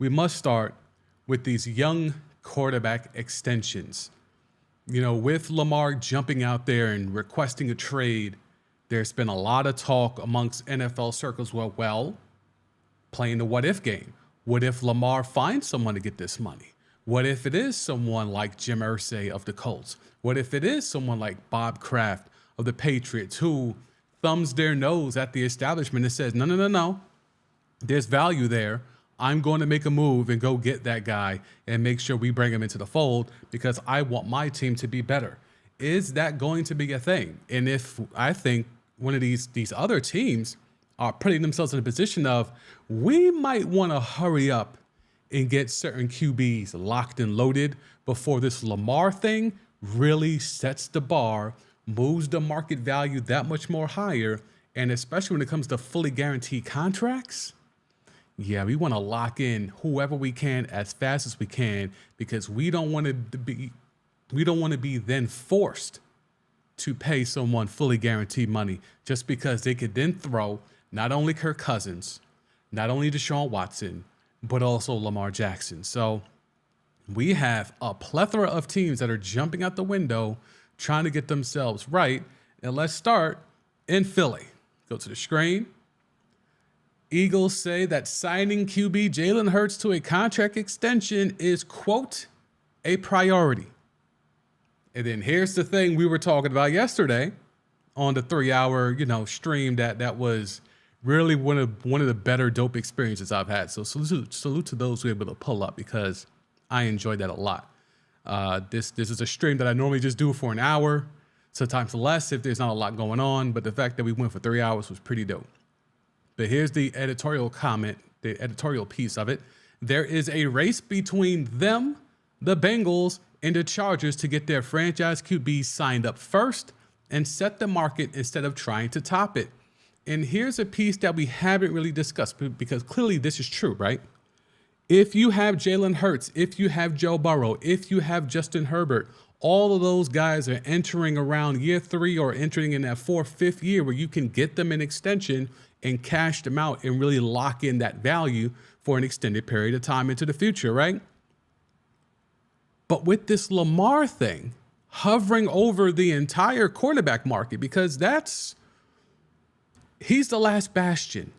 we must start with these young quarterback extensions. With Lamar jumping out there and requesting a trade, there's been a lot of talk amongst NFL circles. Well, playing the what if game. What if Lamar finds someone to get this money? What if it is someone like Jim Irsay of the Colts? What if it is someone like Bob Kraft of the Patriots who thumbs their nose at the establishment and says, no, there's value there. I'm going to make a move and go get that guy and make sure we bring him into the fold because I want my team to be better. Is that going to be a thing? And if I think one of these other teams are putting themselves in a position of, we might want to hurry up and get certain QBs locked and loaded before this Lamar thing really sets the bar, moves the market value that much more higher, and especially when it comes to fully guaranteed contracts, yeah, we want to lock in whoever we can as fast as we can because we don't want to be then forced to pay someone fully guaranteed money just because they could then throw not only Kirk Cousins, not only Deshaun Watson, but also Lamar Jackson. So we have a plethora of teams that are jumping out the window trying to get themselves right. And let's start in Philly. Go to the screen. Eagles say that signing QB Jalen Hurts to a contract extension is, quote, a priority. And then here's the thing we were talking about yesterday on the 3-hour, stream that was really one of the better dope experiences I've had. So salute to those who were able to pull up because I enjoyed that a lot. This is a stream that I normally just do for an hour, sometimes less if there's not a lot going on. But the fact that we went for 3 hours was pretty dope. But here's the editorial comment, the editorial piece of it. There is a race between them, the Bengals, and the Chargers to get their franchise QBs signed up first and set the market instead of trying to top it. And here's a piece that we haven't really discussed because clearly this is true, right? If you have Jalen Hurts, if you have Joe Burrow, if you have Justin Herbert, all of those guys are entering around year 3 or entering in that 4th, 5th year where you can get them an extension and cash them out and really lock in that value for an extended period of time into the future, right? But with this Lamar thing hovering over the entire quarterback market, because he's the last bastion.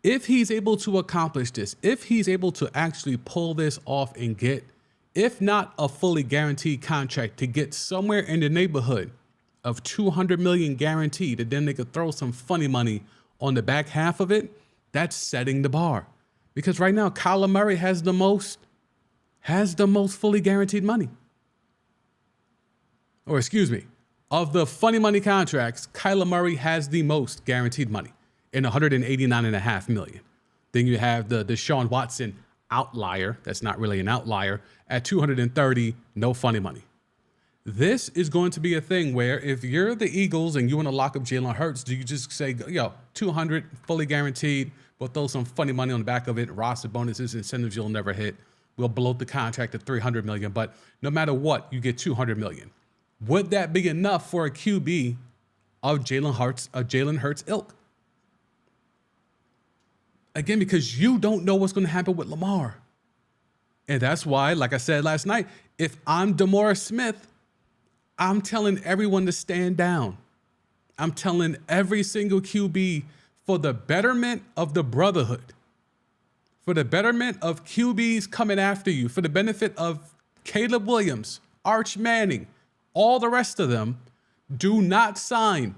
If he's able to accomplish this, if he's able to actually pull this off and get, if not a fully guaranteed contract, to get somewhere in the neighborhood of $200 million guaranteed, and then they could throw some funny money on the back half of it, that's setting the bar. Because right now, Kyler Murray has the most fully guaranteed money. Or excuse me, of the funny money contracts, Kyler Murray has the most guaranteed money in $189.5 million. Then you have the Deshaun Watson outlier, that's not really an outlier, at $230, no funny money. This is going to be a thing where if you're the Eagles and you want to lock up Jalen Hurts, do you just say, 200 fully guaranteed, we'll throw some funny money on the back of it, roster bonuses, incentives you'll never hit. We'll bloat the contract to $300 million, but no matter what, you get $200 million. Would that be enough for a QB of Jalen Hurts ilk? Again, because you don't know what's going to happen with Lamar. And that's why, like I said last night, if I'm DeMaurice Smith, I'm telling everyone to stand down. I'm telling every single QB for the betterment of the brotherhood, for the betterment of QBs coming after you, for the benefit of Caleb Williams, Arch Manning, all the rest of them, do not sign.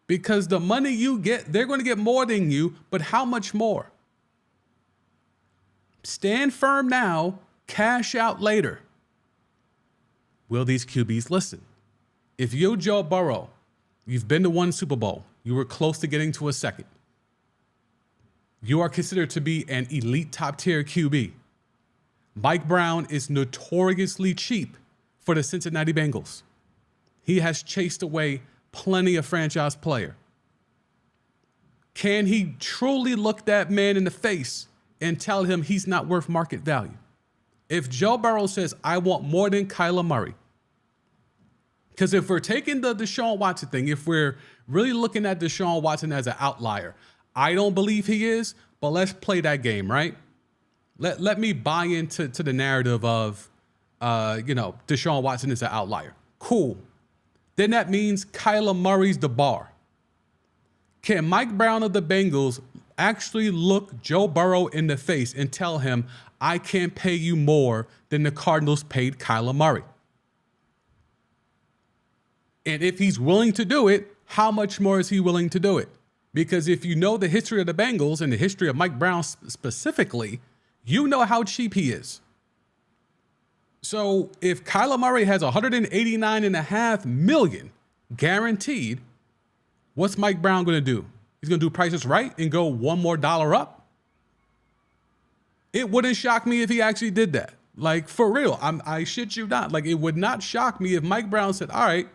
Because the money you get, they're going to get more than you, but how much more? Stand firm now, cash out later. Will these QBs listen? If you're Joe Burrow, you've been to one Super Bowl, you were close to getting to a second. You are considered to be an elite top tier QB. Mike Brown is notoriously cheap for the Cincinnati Bengals. He has chased away plenty of franchise player. Can he truly look that man in the face and tell him he's not worth market value? If Joe Burrow says, I want more than Kyler Murray, because if we're taking the Deshaun Watson thing, if we're really looking at Deshaun Watson as an outlier, I don't believe he is, But let's play that game, right? Let me buy into the narrative of, Deshaun Watson is an outlier. Cool. Then that means Kyler Murray's the bar. Can Mike Brown of the Bengals actually look Joe Burrow in the face and tell him, I can't pay you more than the Cardinals paid Kyler Murray? And if he's willing to do it, how much more is he willing to do it? Because if you know the history of the Bengals and the history of Mike Brown specifically, you know how cheap he is. So if Kyler Murray has $189.5 million guaranteed, what's Mike Brown going to do? He's going to do prices right and go $1 more up? It wouldn't shock me if he actually did that. Like, for real, I shit you not. Like, it would not shock me if Mike Brown said, all right,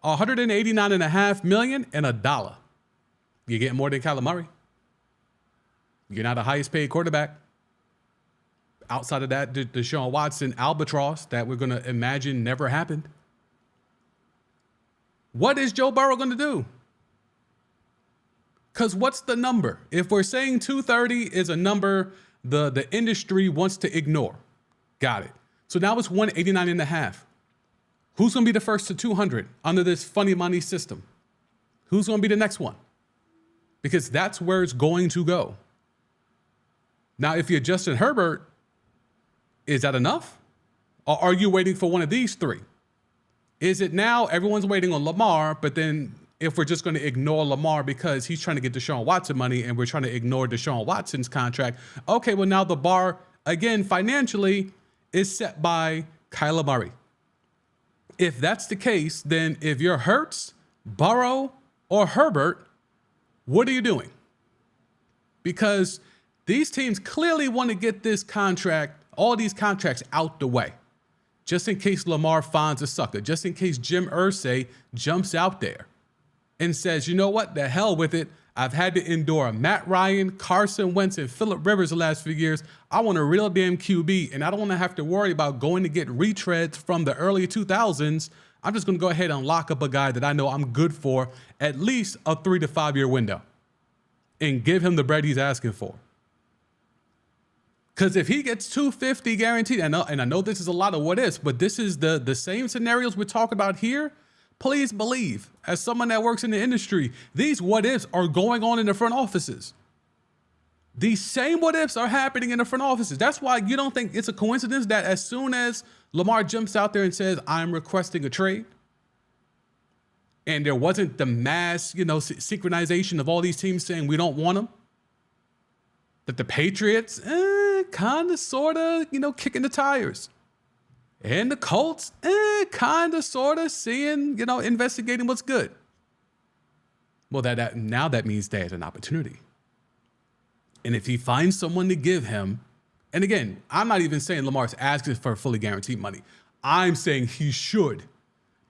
$189.5 million and $1. You're getting more than Kyler Murray. You're not the highest paid quarterback. Outside of that, the Deshaun Watson albatross that we're going to imagine never happened. What is Joe Burrow going to do? Because what's the number? If we're saying 230 is a number the industry wants to ignore. Got it. So now it's 189.5. Who's going to be the first to 200 under this funny money system? Who's going to be the next one? Because that's where it's going to go. Now, if you're Justin Herbert, is that enough? Or are you waiting for one of these three? Is it now everyone's waiting on Lamar, but then if we're just going to ignore Lamar because he's trying to get Deshaun Watson money and we're trying to ignore Deshaun Watson's contract, okay, well now the bar, again, financially is set by Kyler Murray. If that's the case, then if you're Hurts, Burrow, or Herbert, what are you doing? Because these teams clearly want to get this contract, all these contracts out the way, just in case Lamar finds a sucker, just in case Jim Irsay jumps out there and says, you know what, the hell with it. I've had to endure Matt Ryan, Carson Wentz, and Phillip Rivers the last few years. I want a real damn QB, and I don't want to have to worry about going to get retreads from the early 2000s. I'm just going to go ahead and lock up a guy that I know I'm good for at least a 3 to 5 year window and give him the bread he's asking for. Because if he gets 250 guaranteed, and I know this is a lot of what ifs, but this is the same scenarios we're talking about here. Please believe, as someone that works in the industry, these what ifs are going on in the front offices. These same what ifs are happening in the front offices. That's why you don't think it's a coincidence that as soon as Lamar jumps out there and says, I'm requesting a trade, and there wasn't the mass, synchronization of all these teams saying we don't want him, that the Patriots, kind of, sort of, kicking the tires. And the Colts, kind of, sort of seeing, investigating what's good. Well, now that means there's an opportunity. And if he finds someone to give him, and again, I'm not even saying Lamar's asking for fully guaranteed money. I'm saying he should.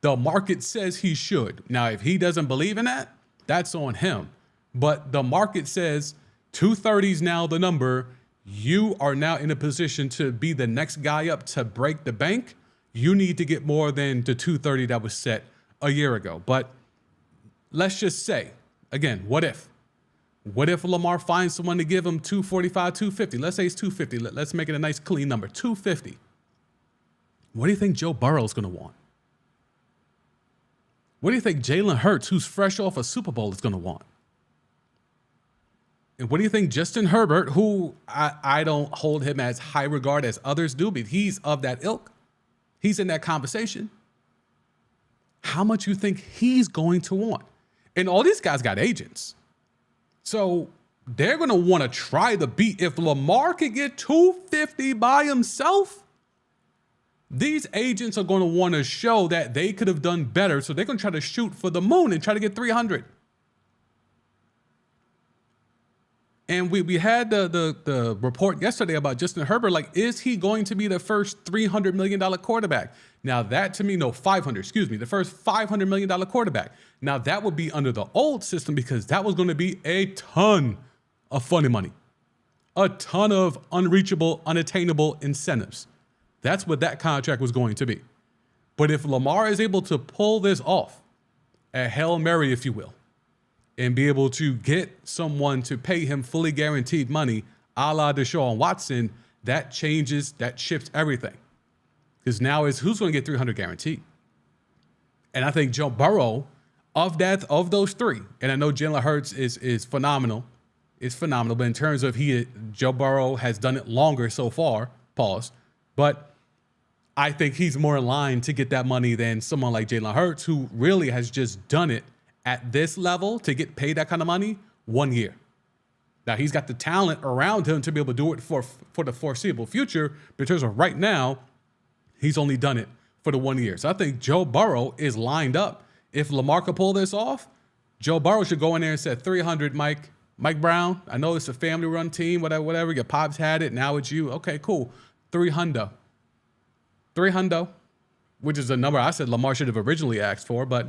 The market says he should. Now, if he doesn't believe in that, that's on him. But the market says 230 is now the number. You are now in a position to be the next guy up to break the bank. You need to get more than the 230 that was set a year ago. But let's just say, again, what if? What if Lamar finds someone to give him 245, 250? Let's say it's 250. Let's make it a nice clean number, 250. What do you think Joe Burrow is going to want? What do you think Jalen Hurts, who's fresh off a Super Bowl, is going to want? And what do you think Justin Herbert, who I don't hold him as high regard as others do, but he's of that ilk. He's in that conversation. How much you think he's going to want? And all these guys got agents. So they're going to want to try the beat. If Lamar could get 250 by himself, these agents are going to want to show that they could have done better. So they're going to try to shoot for the moon and try to get 300. And we had the report yesterday about Justin Herbert. Like, is he going to be the first $300 million quarterback? Now that to me, no, 500, excuse me, the first $500 million quarterback. Now that would be under the old system because that was going to be a ton of funny money, a ton of unreachable, unattainable incentives. That's what that contract was going to be. But if Lamar is able to pull this off, a Hail Mary, if you will, and be able to get someone to pay him fully guaranteed money, a la Deshaun Watson, that shifts everything. Because now is who's going to get 300 guaranteed? And I think Joe Burrow, of those three, and I know Jalen Hurts is phenomenal. It's phenomenal, but in terms of Joe Burrow has done it longer so far, pause. But I think he's more in line to get that money than someone like Jalen Hurts, who really has just done it at this level to get paid that kind of money 1 year. Now, he's got the talent around him to be able to do it for the foreseeable future, but in terms of right now, he's only done it for the 1 year. So I think Joe Burrow is lined up. If Lamar could pull this off, Joe Burrow should go in there and say, 300, Mike Brown. I know it's a family-run team, whatever. Your pops had it. Now it's you. Okay, cool. 300. 300, which is a number I said Lamar should have originally asked for. But,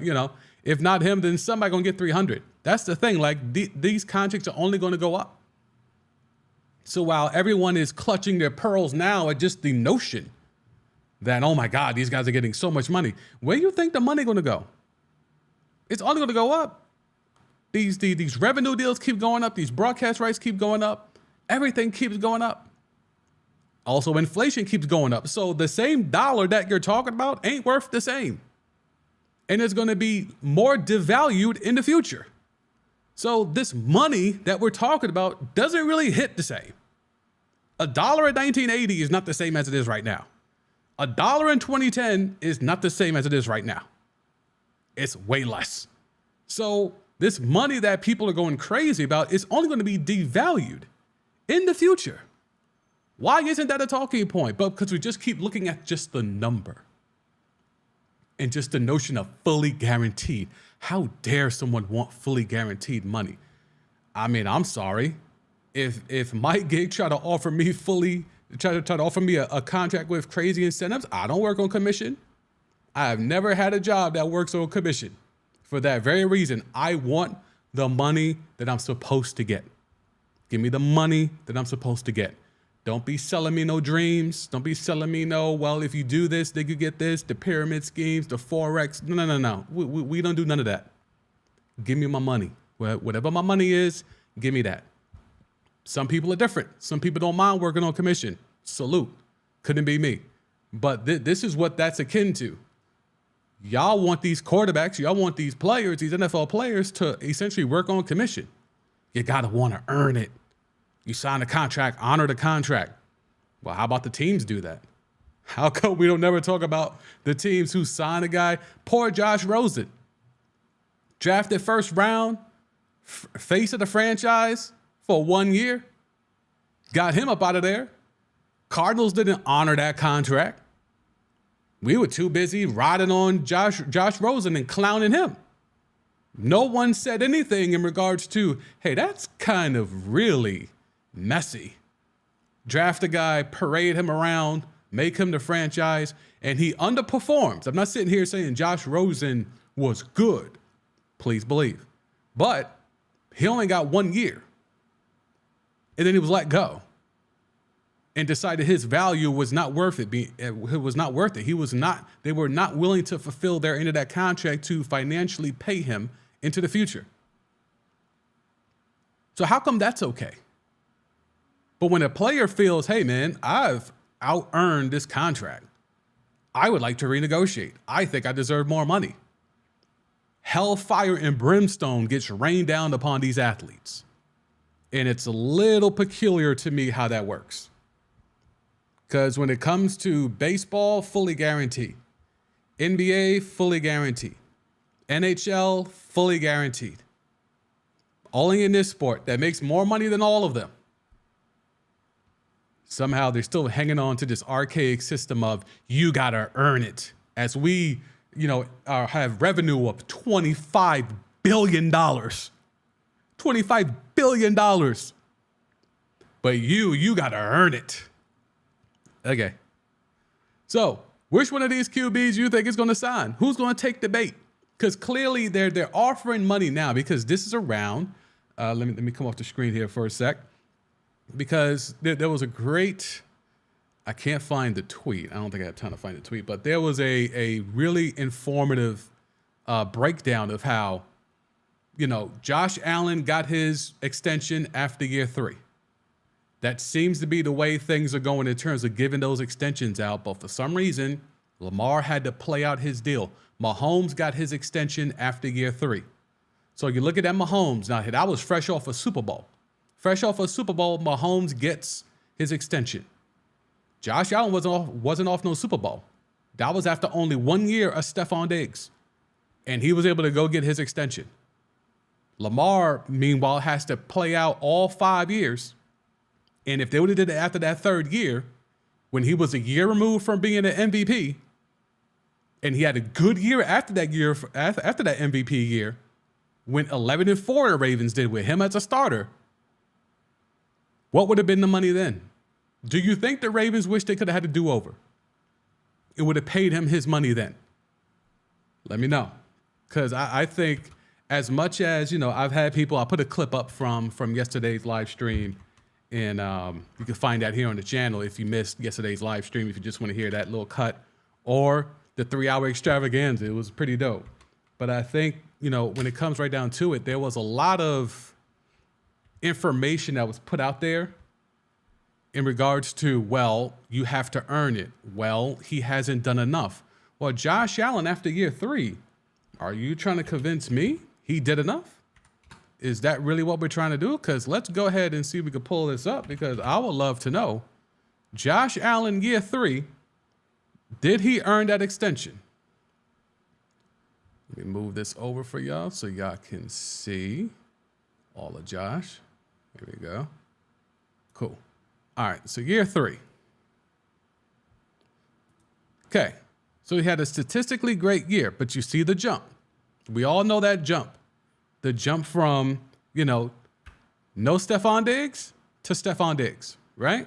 if not him, then somebody going to get 300. That's the thing. Like, these contracts are only going to go up. So while everyone is clutching their pearls now at just the notion that, oh, my God, these guys are getting so much money, where do you think the money going to go? It's only going to go up. These revenue deals keep going up. These broadcast rights keep going up. Everything keeps going up. Also, inflation keeps going up. So the same dollar that you're talking about ain't worth the same. And it's going to be more devalued in the future. So this money that we're talking about doesn't really hit the same. $1 in 1980 is not the same as it is right now. $1 in 2010 is not the same as it is right now. It's way less. So this money that people are going crazy about is only going to be devalued in the future. Why isn't that a talking point? But because we just keep looking at just the number and just the notion of fully guaranteed. How dare someone want fully guaranteed money? I mean, I'm sorry. If Mike Gig tried to offer me a contract with crazy incentives, I don't work on commission. I have never had a job that works on commission. For that very reason, I want the money that I'm supposed to get. Give me the money that I'm supposed to get. Don't be selling me no dreams. Don't be selling me well, if you do this, then you get this, the pyramid schemes, the Forex. No. We don't do none of that. Give me my money. Whatever my money is, give me that. Some people are different. Some people don't mind working on commission. Salute. Couldn't be me. But this is what that's akin to. Y'all want these quarterbacks, y'all want these players, these NFL players to essentially work on commission. You got to want to earn it. You sign a contract, honor the contract. Well, how about the teams do that? How come we don't never talk about the teams who sign a guy? Poor Josh Rosen. Drafted first round, face of the franchise for 1 year. Got him up out of there. Cardinals didn't honor that contract. We were too busy riding on Josh Rosen and clowning him. No one said anything in regards to, hey, that's kind of really messy. Draft a guy, parade him around, make him the franchise, and he underperforms. I'm not sitting here saying Josh Rosen was good. Please believe. But he only got 1 year. And then he was let go. And decided his value was not worth it. It was not worth it. They were not willing to fulfill their end of that contract to financially pay him into the future. So how come that's okay? But when a player feels, hey man, I've out-earned this contract, I would like to renegotiate. I think I deserve more money. Hellfire and brimstone gets rained down upon these athletes. And it's a little peculiar to me how that works. Because when it comes to baseball, fully guaranteed. NBA, fully guaranteed. NHL, fully guaranteed. Only in this sport that makes more money than all of them. Somehow they're still hanging on to this archaic system of you got to earn it. As we, have revenue of $25 billion. $25 billion. But you got to earn it. Okay. So, which one of these QBs you think is going to sign? Who's going to take the bait? Because clearly they're offering money now because this is around. Let me come off the screen here for a sec. Because there was a great, I can't find the tweet. I don't think I have time to find the tweet, but there was a really informative breakdown of how, Josh Allen got his extension after year 3. That seems to be the way things are going in terms of giving those extensions out. But for some reason, Lamar had to play out his deal. Mahomes got his extension after year 3. So you look at that Mahomes. Now, that was fresh off a Super Bowl. Fresh off a Super Bowl, Mahomes gets his extension. Josh Allen wasn't off no Super Bowl. That was after only 1 year of Stephon Diggs. And he was able to go get his extension. Lamar, meanwhile, has to play out all 5 years. And if they would have did it after that 3rd year, when he was a year removed from being an MVP, and he had a good year after that MVP year, went 11-4 the Ravens did with him as a starter, what would have been the money then? Do you think the Ravens wish they could have had a do-over? It would have paid him his money then. Let me know. Because I think as much as, I've had people, I put a clip up from yesterday's live stream, and you can find that here on the channel if you missed yesterday's live stream, if you just want to hear that little cut, or the 3-hour extravaganza. It was pretty dope. But I think, when it comes right down to it, there was a lot of information that was put out there in regards to, well, you have to earn it. Well, he hasn't done enough. Well, Josh Allen, after year 3, are you trying to convince me he did enough? Is that really what we're trying to do? Because let's go ahead and see if we can pull this up, because I would love to know. Josh Allen, year 3, did he earn that extension? Let me move this over for y'all so y'all can see all of Josh. Here we go. Cool. All right, so year 3. Okay, so he had a statistically great year, but you see the jump. We all know that jump. The jump from, no Stephon Diggs to Stephon Diggs, right?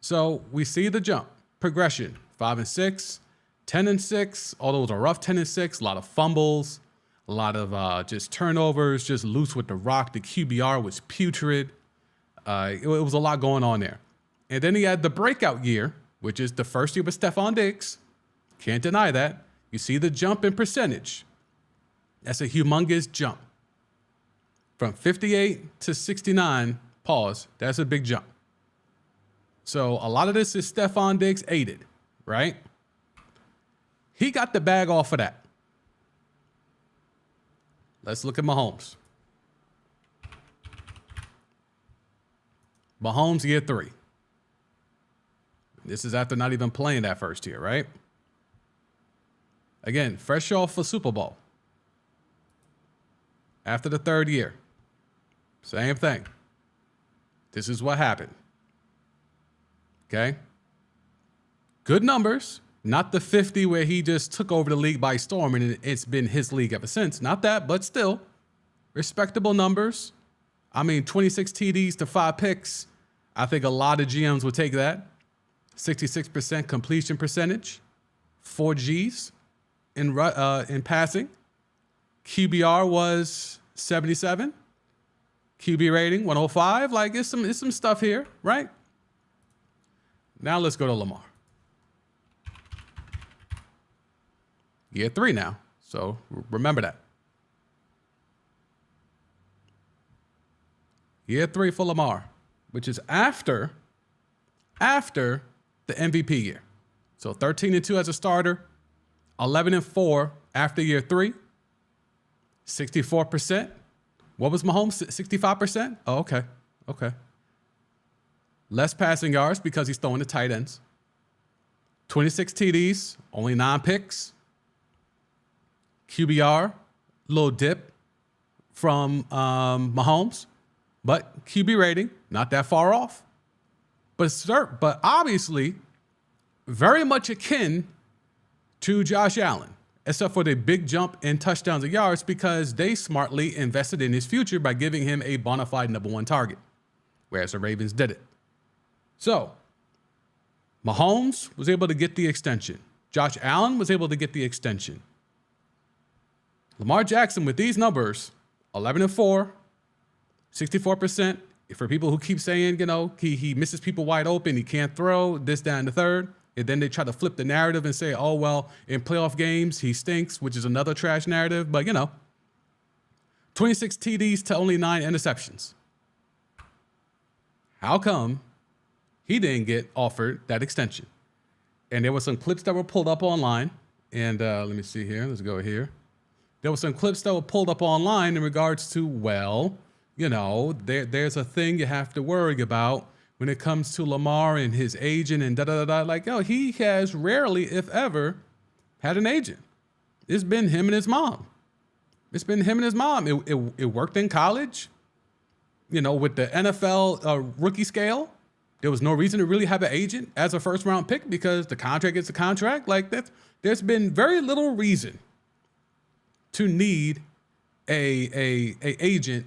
So we see the jump, progression, 5-6, 10-6, all those are rough 10-6, a lot of fumbles, a lot of just turnovers, just loose with the rock. The QBR was putrid. It was a lot going on there. And then he had the breakout year, which is the first year with Stephon Diggs. Can't deny that. You see the jump in percentage. That's a humongous jump. From 58 to 69, pause, that's a big jump. So a lot of this is Stephon Diggs aided, right? He got the bag off of that. Let's look at Mahomes. Mahomes, year 3. This is after not even playing that first year, right? Again, fresh off a Super Bowl. After the 3rd year, same thing. This is what happened. Okay? Good numbers. Not the 50 where he just took over the league by storm and it's been his league ever since. Not that, but still. Respectable numbers. 26 TDs to 5 picks. I think a lot of GMs would take that. 66% completion percentage. 4 Gs in passing. QBR was 77. QB rating 105. Like it's some stuff here, right? Now let's go to Lamar. Year 3 now. So remember that. Year 3 for Lamar, which is after the MVP year. So 13-2 as a starter, 11-4 after year 3, 64%. What was Mahomes? 65%? Oh, okay. Okay. Less passing yards because he's throwing the tight ends. 26 TDs, only 9 picks. QBR, little dip from Mahomes, but QB rating, not that far off. But obviously, very much akin to Josh Allen, except for the big jump in touchdowns and yards because they smartly invested in his future by giving him a bona fide number 1 target, whereas the Ravens did it. So, Mahomes was able to get the extension. Josh Allen was able to get the extension. Lamar Jackson with these numbers, 11-4, 64%. For people who keep saying, he misses people wide open, he can't throw, this, that, and the third. And then they try to flip the narrative and say, oh, well, in playoff games, he stinks, which is another trash narrative. But, 26 TDs to only 9 interceptions. How come he didn't get offered that extension? And there were some clips that were pulled up online. And let me see here. Let's go here. There were some clips that were pulled up online in regards to, well, you know, there's a thing you have to worry about when it comes to Lamar and his agent and da-da-da-da. Like, yo, he has rarely, if ever, had an agent. It's been him and his mom. It's been him and his mom. It worked in college. You know, with the NFL rookie scale, there was no reason to really have an agent as a first-round pick because the contract is a contract. Like that, there's been very little reason to need a agent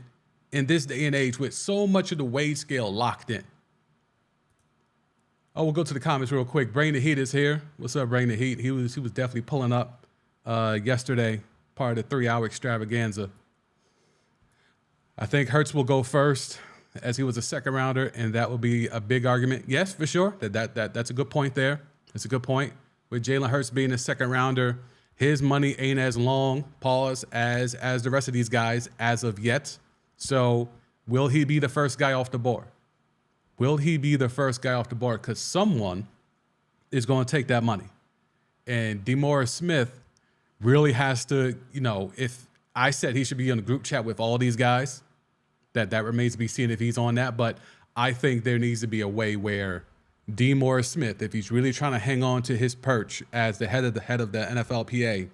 in this day and age with so much of the wage scale locked in. Oh, we'll go to the comments real quick. Bring the Heat is here. What's up, Bring the Heat? He was definitely pulling up yesterday, part of the 3-hour extravaganza. I think Hurts will go first as he was a second rounder, and that will be a big argument. Yes, for sure. That's a good point there. That's a good point. With Jalen Hurts being a second rounder, his money ain't as long, pause, as the rest of these guys as of yet. So will he be the first guy off the board? Will he be the first guy off the board? Because someone is going to take that money. And DeMaurice Smith really has to, you know, if I said he should be in a group chat with all these guys, that remains to be seen if he's on that. But I think there needs to be a way where DeMaurice Smith, if he's really trying to hang on to his perch as the head of the NFLPA,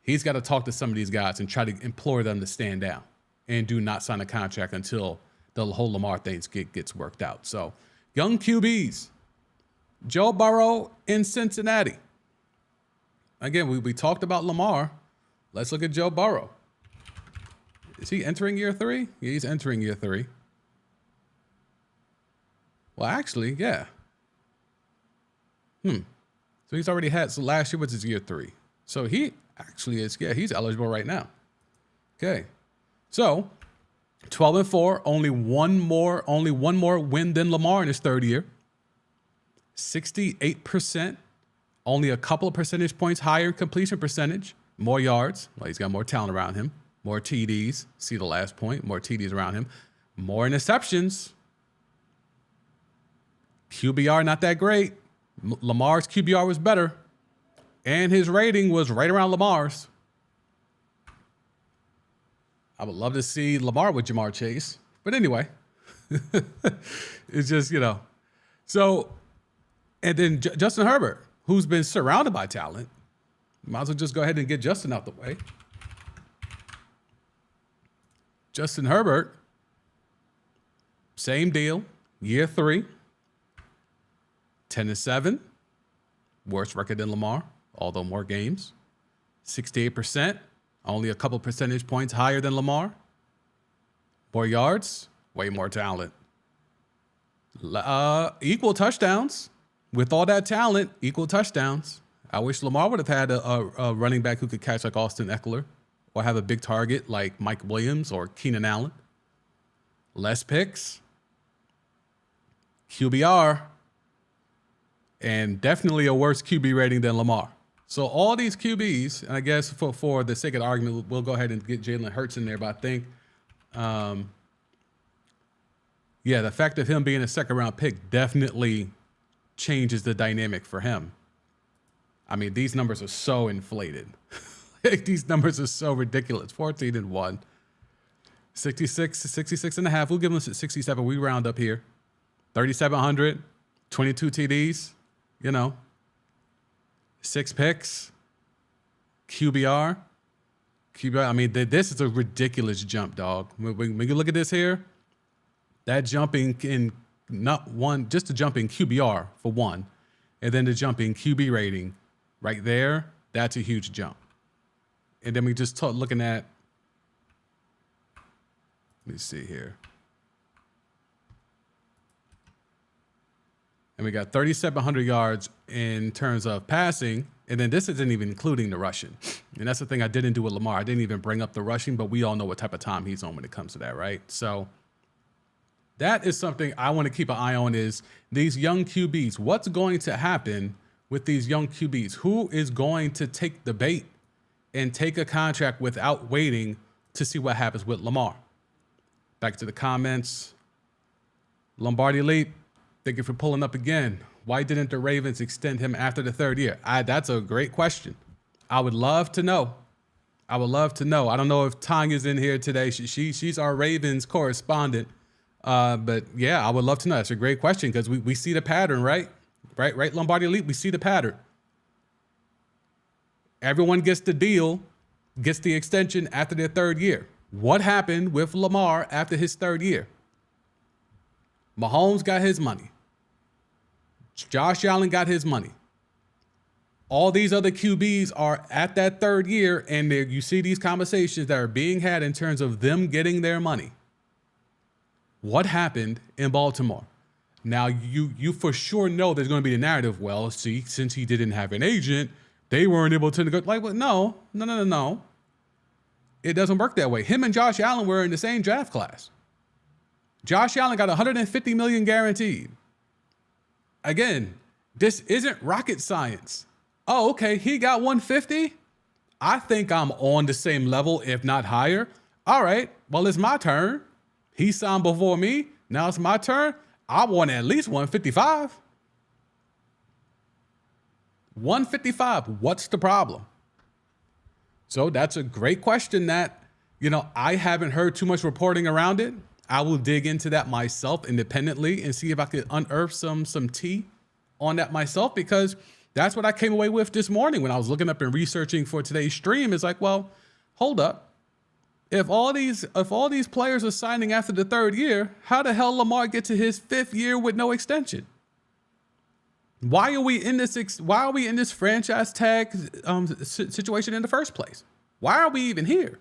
he's got to talk to some of these guys and try to implore them to stand down and do not sign a contract until the whole Lamar thing gets worked out. So, young QBs, Joe Burrow in Cincinnati. Again, we talked about Lamar. Let's look at Joe Burrow. Is he entering year 3? Yeah, he's entering year 3. Well, actually, yeah. So he's already had, so last year was his year 3. So he actually is, yeah, he's eligible right now. Okay. So 12-4, only one more win than Lamar in his third year. 68%, only a couple of percentage points higher in completion percentage, more yards. Well, he's got more talent around him. More TDs. See the last point. More TDs around him. More interceptions. QBR not that great. Lamar's QBR was better. And his rating was right around Lamar's. I would love to see Lamar with Jamar Chase. But anyway, it's just, you know. So, and then Justin Herbert, who's been surrounded by talent. Might as well just go ahead and get Justin out the way. Justin Herbert, same deal, year 3, 10-7, worse record than Lamar, although more games. 68%, only a couple percentage points higher than Lamar. More yards, way more talent. Equal touchdowns. With all that talent, equal touchdowns. I wish Lamar would have had a running back who could catch like Austin Eckler. Or have a big target like Mike Williams or Keenan Allen. Less picks. QBR. And definitely a worse QB rating than Lamar. So all these QBs, and I guess for the sake of the argument, we'll go ahead and get Jalen Hurts in there. But I think, yeah, the fact of him being a second-round pick definitely changes the dynamic for him. I mean, these numbers are so inflated. These numbers are so ridiculous. 14-1. 66 and a half. We'll give them 67. We round up here. 3,700. 22 TDs. You know. 6 picks. QBR. I mean, this is a ridiculous jump, dog. When you look at this here, that jumping in not one, just the jump in QBR for one, and then the jump in QB rating right there, that's a huge jump. And then we just looking at, let me see here. And we got 3,700 yards in terms of passing. And then this isn't even including the rushing. And that's the thing I didn't do with Lamar. I didn't even bring up the rushing, but we all know what type of time he's on when it comes to that, right? So that is something I want to keep an eye on is these young QBs. What's going to happen with these young QBs? Who is going to take the bait and take a contract without waiting to see what happens with Lamar? Back to the comments. Lombardi Leap, thank you for pulling up again. Why didn't the Ravens extend him after the 3rd year? That's a great question. I would love to know. I would love to know. I don't know if Tanya's in here today. She's our Ravens correspondent. But yeah, I would love to know. That's a great question because we see the pattern, right? Right, Lombardi Elite, we see the pattern. Everyone gets the deal, gets the extension after their 3rd year. What happened with Lamar after his 3rd year? Mahomes got his money. Josh Allen got his money. All these other QBs are at that 3rd year, and you see these conversations that are being had in terms of them getting their money. What happened in Baltimore? Now, you for sure know there's going to be the narrative, well, see, since he didn't have an agent, they weren't able to negotiate. Like, well, no. It doesn't work that way. Him and Josh Allen were in the same draft class. Josh Allen got $150 million guaranteed. Again, this isn't rocket science. Oh, okay, he got 150. I think I'm on the same level, if not higher. All right, well, it's my turn. He signed before me. Now it's my turn. I want at least 155. 155. What's the problem? So that's a great question that, I haven't heard too much reporting around it. I will dig into that myself independently and see if I could unearth some tea on that myself, because that's what I came away with this morning when I was looking up and researching for today's stream. It's like, well, hold up. If all these players are signing after the 3rd year, how the hell Lamar get to his 5th year with no extension? Why are we in this franchise tag situation in the first place? Why are we even here?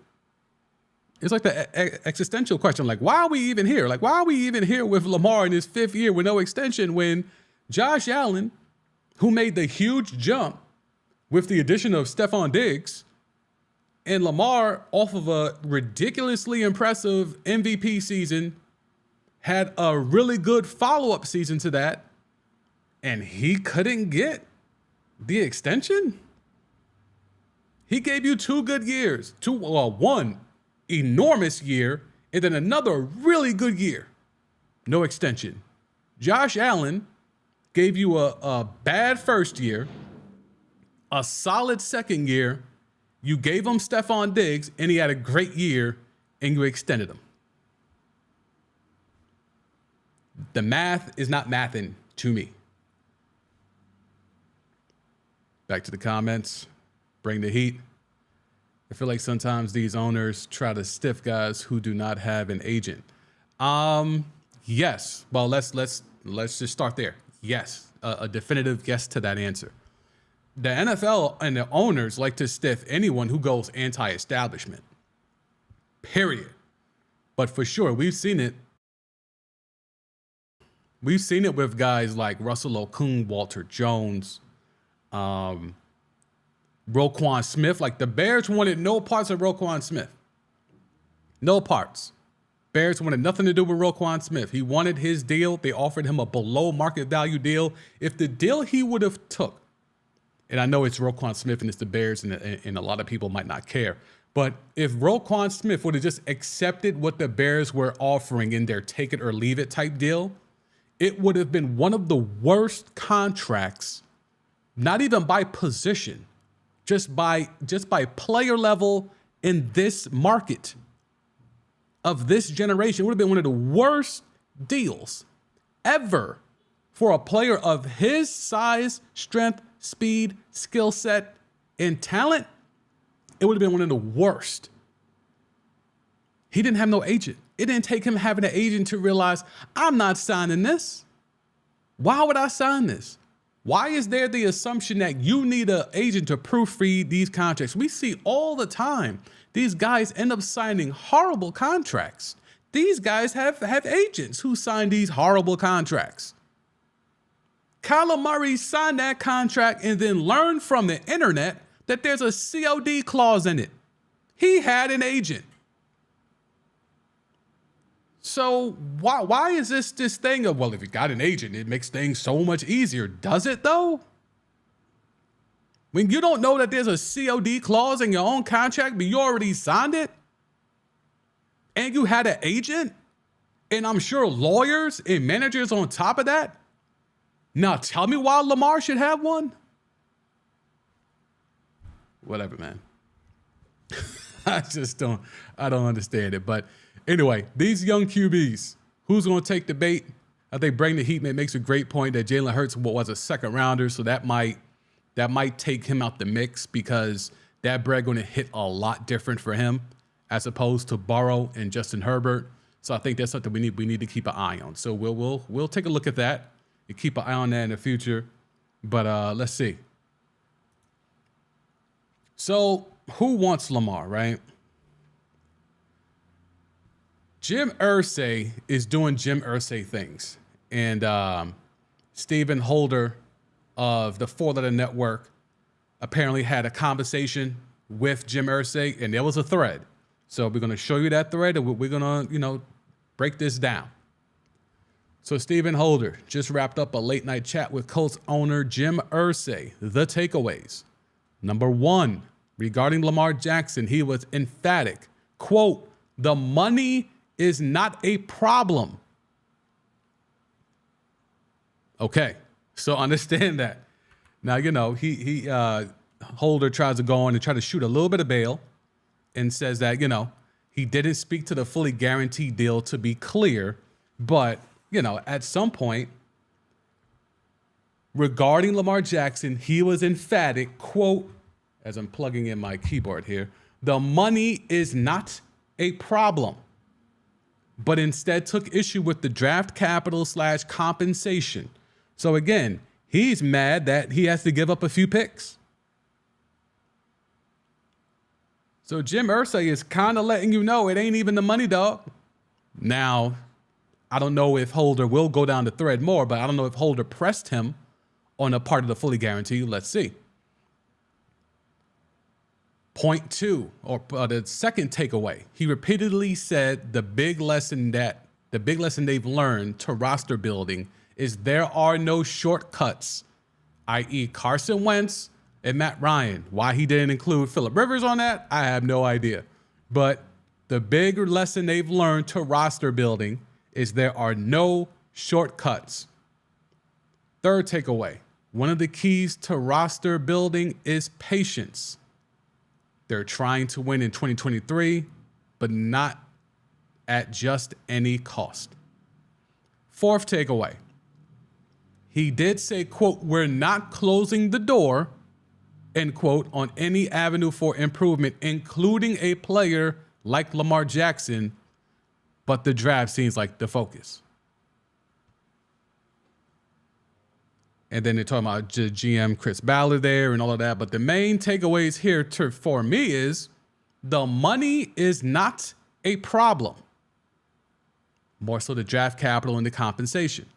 It's like the existential question. Like, why are we even here? Like, why are we even here with Lamar in his 5th year with no extension when Josh Allen, who made the huge jump with the addition of Stephon Diggs, and Lamar, off of a ridiculously impressive MVP season, had a really good follow-up season to that, and he couldn't get the extension? He gave you 2 good years, one enormous year, and then another really good year. No extension. Josh Allen gave you a bad 1st year, a solid 2nd year. You gave him Stephon Diggs, and he had a great year, and you extended him. The math is not mathing to me. Back to the comments. Bring the heat. I feel like sometimes these owners try to stiff guys who do not have an agent. Yes. Well, let's just start there. Yes, a definitive yes to that answer. The NFL and the owners like to stiff anyone who goes anti-establishment. Period. But for sure, we've seen it. We've seen it with guys like Russell Okung, Walter Jones, Roquan Smith. Like, the Bears wanted no parts of Roquan Smith. No parts. Bears wanted nothing to do with Roquan Smith. He wanted his deal. They offered him a below market value deal. If the deal he would have took, and I know it's Roquan Smith and it's the Bears, and a lot of people might not care, but if Roquan Smith would have just accepted what the Bears were offering in their take it or leave it type deal, it would have been one of the worst contracts, not even by position, just by player level in this market of this generation. It would have been one of the worst deals ever for a player of his size, strength, speed, skill set, and talent. It would have been one of the worst. He didn't have no agent. It didn't take him having an agent to realize, I'm not signing this. Why would I sign this? Why is there the assumption that you need an agent to proofread these contracts? We see all the time these guys end up signing horrible contracts. These guys have agents who sign these horrible contracts. Kyler Murray signed that contract and then learned from the internet that there's a COD clause in it. He had an agent. So why is this thing of, well, if you got an agent, it makes things so much easier? Does it though? When you don't know that there's a COD clause in your own contract, but you already signed it, and you had an agent, And I'm sure lawyers and managers on top of that. Now tell me why Lamar should have one. Whatever, man. I don't understand it. But anyway, these young QBs, who's going to take the bait? I think Bring the Heat makes a great point that Jalen Hurts was a second rounder, so that might take him out the mix because that bread going to hit a lot different for him as opposed to Burrow and Justin Herbert. So I think that's something we need to keep an eye on. So we'll take a look at that and keep an eye on that in the future. But let's see. So who wants Lamar, right? Jim Irsay is doing Jim Irsay things. And Stephen Holder of the Four Letter Network apparently had a conversation with Jim Irsay, and there was a thread. So we're going to show you that thread, and we're going to, break this down. So Stephen Holder just wrapped up a late-night chat with Colts owner Jim Irsay. The takeaways. Number one, regarding Lamar Jackson, he was emphatic. Quote, "The money is not a problem." Okay, so understand that. Now, he Holder tries to go on and try to shoot a little bit of bail and says that, he didn't speak to the fully guaranteed deal to be clear, but, at some point, regarding Lamar Jackson, he was emphatic, quote, as I'm plugging in my keyboard here, "The money is not a problem," but instead took issue with the draft capital / compensation. So again, he's mad that he has to give up a few picks. So Jim Irsay is kind of letting you know it ain't even the money, dog. Now, I don't know if Holder will go down the thread more, but I don't know if Holder pressed him on a part of the fully guaranteed. Let's see. Point two, or the second takeaway, he repeatedly said the big lesson they've learned to roster building is there are no shortcuts, i.e. Carson Wentz and Matt Ryan. Why he didn't include Phillip Rivers on that, I have no idea. But the big lesson they've learned to roster building is there are no shortcuts. Third takeaway, one of the keys to roster building is patience. They're trying to win in 2023, but not at just any cost. Fourth takeaway, he did say, quote, "We're not closing the door," end quote, "on any avenue for improvement, including a player like Lamar Jackson, but the draft seems like the focus." And then they're talking about GM Chris Ballard there and all of that. But the main takeaways here for me is the money is not a problem. More so the draft capital and the compensation.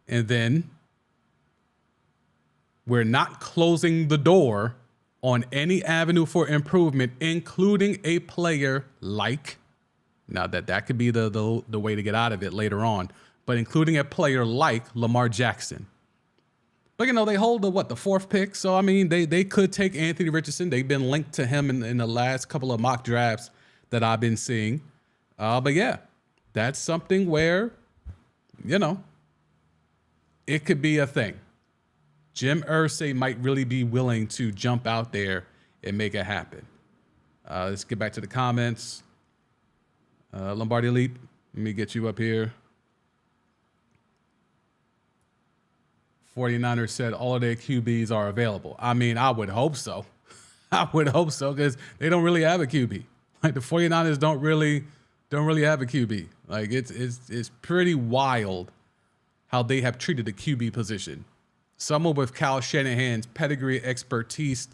And then we're not closing the door on any avenue for improvement, including a player like, now that could be the way to get out of it later on, but including a player like Lamar Jackson. But, they hold the fourth pick. So, I mean, they could take Anthony Richardson. They've been linked to him in the last couple of mock drafts that I've been seeing. But, yeah, that's something where, it could be a thing. Jim Irsay might really be willing to jump out there and make it happen. Let's get back to the comments. Lombardi Leap, let me get you up here. 49ers said all of their QBs are available. I mean, I would hope so. I would hope so because they don't really have a QB. Like the 49ers don't really have a QB. Like it's pretty wild how they have treated the QB position. Someone with Kyle Shanahan's pedigree expertise,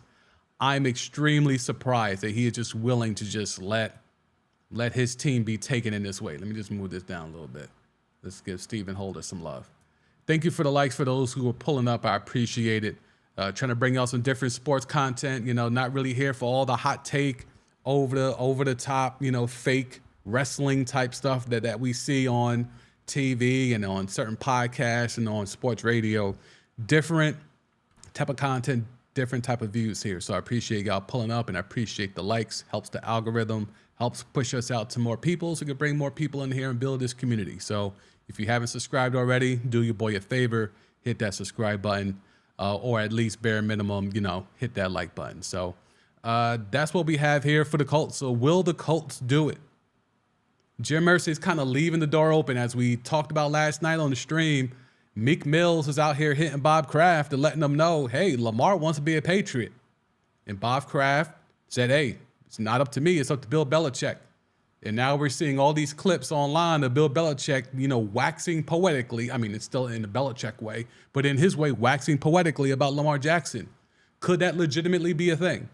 I'm extremely surprised that he is just willing to just let his team be taken in this way. Let me just move this down a little bit. Let's give Stephen Holder some love. Thank you for the likes for those who are pulling up. I appreciate it. Trying to bring out some different sports content. Not really here for all the hot take, over the top, fake wrestling type stuff that we see on TV and on certain podcasts and on sports radio. Different type of content, different type of views here. So I appreciate y'all pulling up, and I appreciate the likes. Helps the algorithm, helps push us out to more people so we can bring more people in here and build this community. So if you haven't subscribed already, do your boy a favor, hit that subscribe button, or at least bare minimum, hit that like button. So that's what we have here for the Colts. So will the Colts do it? Jim Irsay is kind of leaving the door open. As we talked about last night on the stream, Meek Mills is out here hitting Bob Kraft and letting them know, hey, Lamar wants to be a Patriot. And Bob Kraft said, hey, it's not up to me. It's up to Bill Belichick. And now we're seeing all these clips online of Bill Belichick, waxing poetically. I mean, it's still in the Belichick way, but in his way, waxing poetically about Lamar Jackson. Could that legitimately be a thing?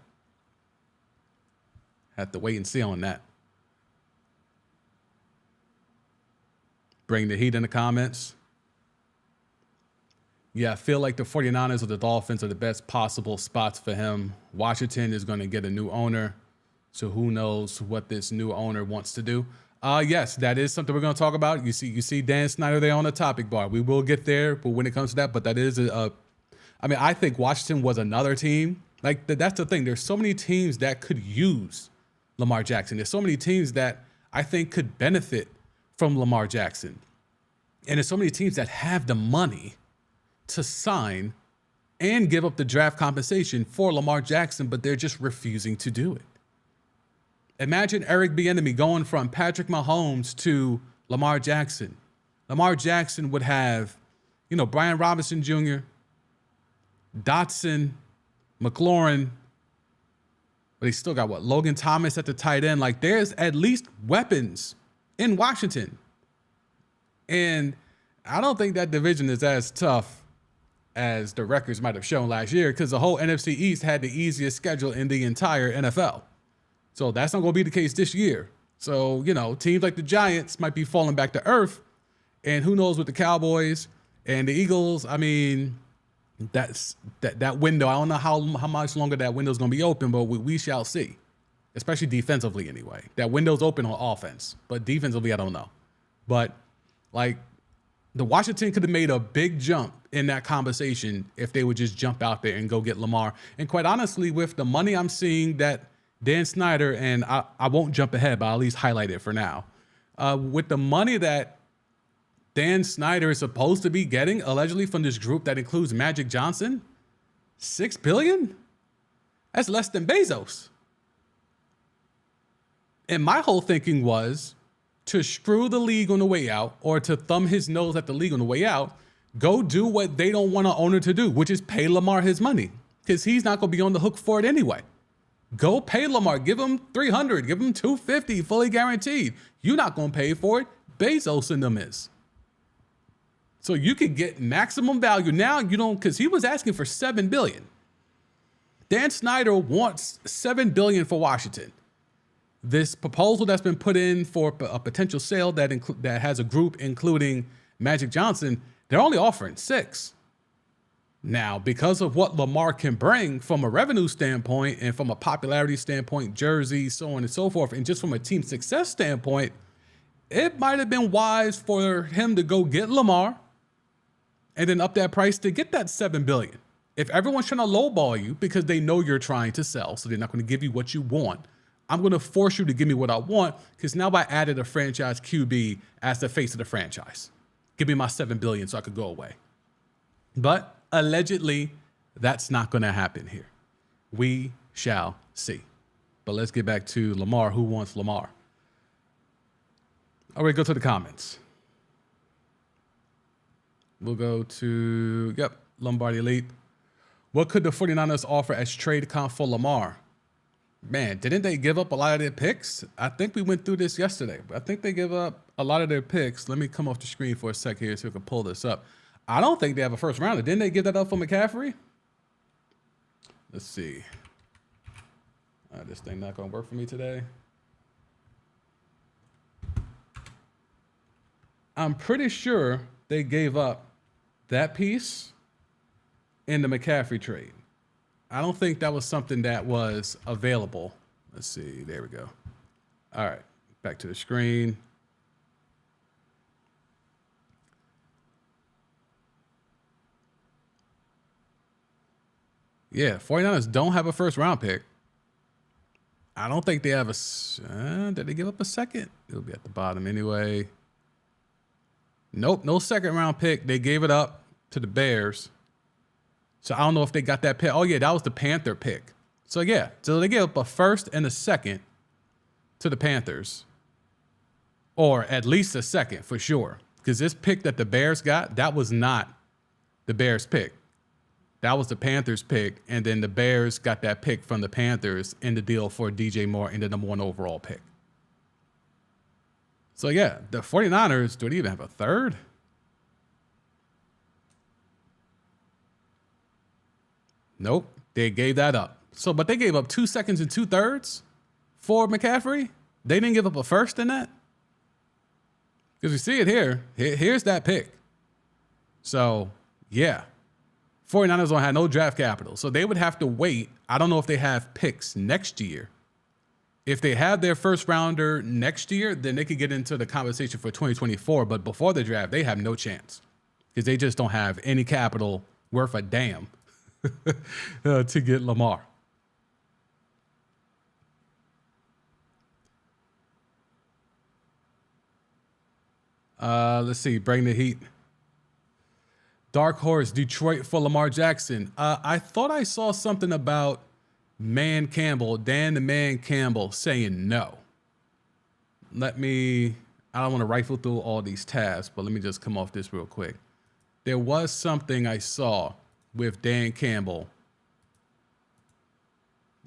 Have to wait and see on that. Bring the heat in the comments. Yeah, I feel like the 49ers or the Dolphins are the best possible spots for him. Washington is going to get a new owner, so who knows what this new owner wants to do. Yes, that is something we're going to talk about. You see Dan Snyder there on the topic bar. We will get there, but when it comes to that, but that is I think Washington was another team. Like, that's the thing. There's so many teams that could use Lamar Jackson. There's so many teams that I think could benefit from Lamar Jackson. And there's so many teams that have the money to sign and give up the draft compensation for Lamar Jackson, but they're just refusing to do it. Imagine Eric Bieniemy going from Patrick Mahomes to Lamar Jackson. Lamar Jackson would have, Brian Robinson Jr., Dotson, McLaurin, but he's still got Logan Thomas at the tight end. Like, there's at least weapons in Washington. And I don't think that division is as tough as the records might have shown last year, because the whole NFC East had the easiest schedule in the entire NFL. So that's not going to be the case this year. So, teams like the Giants might be falling back to earth. And who knows with the Cowboys and the Eagles. I mean, that's that window. I don't know how much longer that window is going to be open, but we shall see, especially defensively anyway. That window's open on offense, but defensively, I don't know. But the Washington could have made a big jump in that conversation if they would just jump out there and go get Lamar. And quite honestly, with the money I'm seeing that Dan Snyder, and I won't jump ahead, but I'll at least highlight it for now. With the money that Dan Snyder is supposed to be getting, allegedly from this group that includes Magic Johnson, $6 billion? That's less than Bezos. And my whole thinking was to screw the league on the way out, or to thumb his nose at the league on the way out, go do what they don't want an owner to do, which is pay Lamar his money, because he's not going to be on the hook for it anyway. Go pay Lamar. Give him $300, give him $250, fully guaranteed. You're not going to pay for it. Bezos and them is. So you could get maximum value. Now you don't, because he was asking for $7 billion. Dan Snyder wants $7 billion for Washington. This proposal that's been put in for a potential sale that has a group including Magic Johnson, they're only offering $6 billion. Now, because of what Lamar can bring from a revenue standpoint and from a popularity standpoint, jerseys, so on and so forth, and just from a team success standpoint, it might have been wise for him to go get Lamar and then up that price to get that $7 billion. If everyone's trying to lowball you because they know you're trying to sell, so they're not going to give you what you want, I'm going to force you to give me what I want, because now I added a franchise QB as the face of the franchise. Give me my $7 billion so I could go away. But allegedly, that's not going to happen here. We shall see. But let's get back to Lamar. Who wants Lamar? All right, go to the comments. We'll go to, Lombardi Elite. What could the 49ers offer as trade comp for Lamar? Man, didn't they give up a lot of their picks? I think we went through this yesterday. I think they give up a lot of their picks. Let me come off the screen for a sec here so we can pull this up. I don't think they have a first rounder. Didn't they give that up for McCaffrey? Let's see. This thing not going to work for me today. I'm pretty sure they gave up that piece in the McCaffrey trade. I don't think that was something that was available. Let's see. There we go. All right. Back to the screen. Yeah, 49ers don't have a first round pick. I don't think they have did they give up a second? It'll be at the bottom anyway. Nope, no second round pick. They gave it up to the Bears. So I don't know if they got that pick. Oh, yeah, that was the Panther pick. So, yeah, so they gave up a first and a second to the Panthers. Or at least a second for sure. Because this pick that the Bears got, that was not the Bears pick. That was the Panthers pick. And then the Bears got that pick from the Panthers in the deal for DJ Moore and the number 1 overall pick. So, yeah, the 49ers, do they even have a third? Nope, they gave that up. So, but they gave up 2 seconds and 2/3 for McCaffrey. They didn't give up a first in that. Because we see it here. Here's that pick. So, yeah. 49ers don't have no draft capital. So they would have to wait. I don't know if they have picks next year. If they have their first rounder next year, then they could get into the conversation for 2024. But before the draft, they have no chance. Because they just don't have any capital worth a damn to get Lamar. Let's see. Bring the heat. Dark Horse, Detroit for Lamar Jackson. I thought I saw something about Dan the Man Campbell, saying no. I don't want to rifle through all these tabs, but let me just come off this real quick. There was something I saw with Dan Campbell.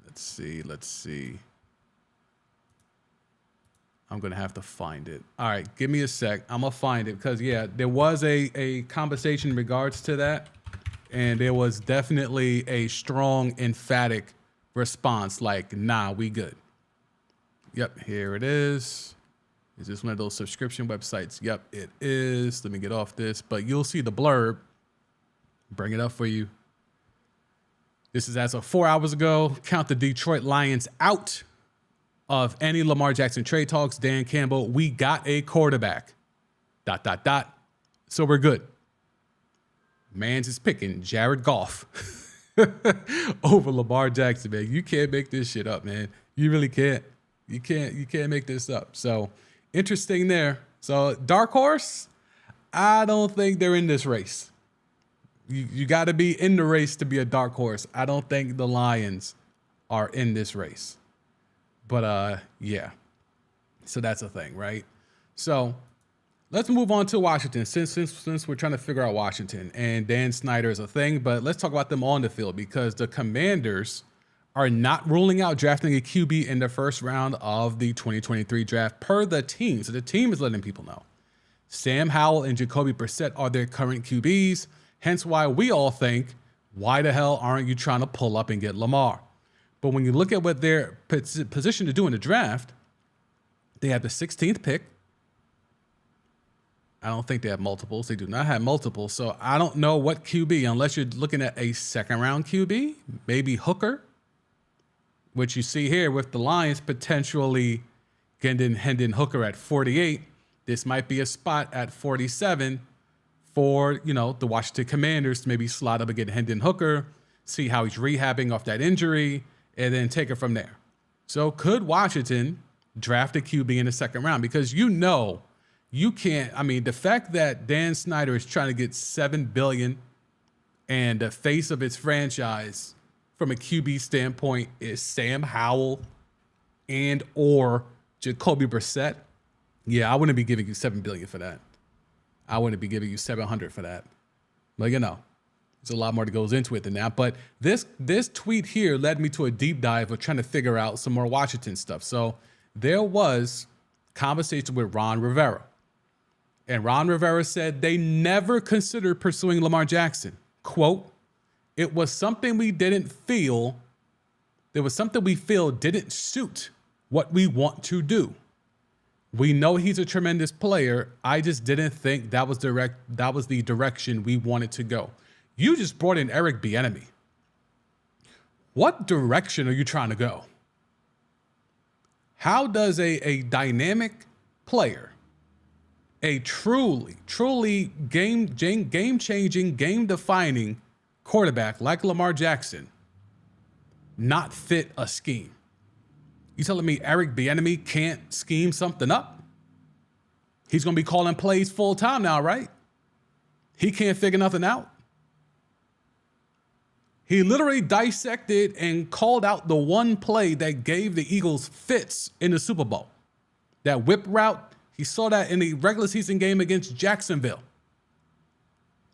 Let's see. I'm going to have to find it. All right, give me a sec. I'm going to find it because, yeah, there was a conversation in regards to that, and there was definitely a strong, emphatic response like, nah, we good. Yep, here it is. Is this one of those subscription websites? Yep, it is. Let me get off this, but you'll see the blurb. Bring it up for you. This is as of 4 hours ago. Count the Detroit Lions out of any Lamar Jackson trade talks. Dan Campbell, we got a quarterback. ... So we're good. Mans is picking Jared Goff over Lamar Jackson, man. You can't make this shit up, man. You really can't. You can't make this up. So interesting there. So Dark Horse, I don't think they're in this race. You got to be in the race to be a dark horse. I don't think the Lions are in this race. But, yeah. So that's a thing, right? So let's move on to Washington since we're trying to figure out Washington. And Dan Snyder is a thing, but let's talk about them on the field because the Commanders are not ruling out drafting a QB in the first round of the 2023 draft per the team. So the team is letting people know. Sam Howell and Jacoby Brissett are their current QBs. Hence why we all think, why the hell aren't you trying to pull up and get Lamar? But when you look at what they're positioned to do in the draft, they have the 16th pick. I don't think they have multiples. They do not have multiples. So I don't know what QB, unless you're looking at a second-round QB, maybe Hooker, which you see here with the Lions potentially getting Hendon Hooker at 48. This might be a spot at 47 for, the Washington Commanders to maybe slot up and get Hendon Hooker, see how he's rehabbing off that injury, and then take it from there. So could Washington draft a QB in the second round? Because you can't, the fact that Dan Snyder is trying to get $7 billion and the face of its franchise from a QB standpoint is Sam Howell and or Jacoby Brissett. Yeah, I wouldn't be giving you $7 billion for that. I wouldn't be giving you $700 for that. But there's a lot more that goes into it than that. But this tweet here led me to a deep dive of trying to figure out some more Washington stuff. So there was conversation with Ron Rivera. And Ron Rivera said they never considered pursuing Lamar Jackson. Quote, it was something we feel didn't suit what we want to do. We know he's a tremendous player. I just didn't think that was the direction we wanted to go. You just brought in Eric Bieniemy. What direction are you trying to go? How does a dynamic player, a truly game-changing, game-defining quarterback like Lamar Jackson, not fit a scheme. You telling me Eric Bieniemy can't scheme something up? He's going to be calling plays full time now, right? He can't figure nothing out. He literally dissected and called out the one play that gave the Eagles fits in the Super Bowl. That whip route, he saw that in the regular season game against Jacksonville.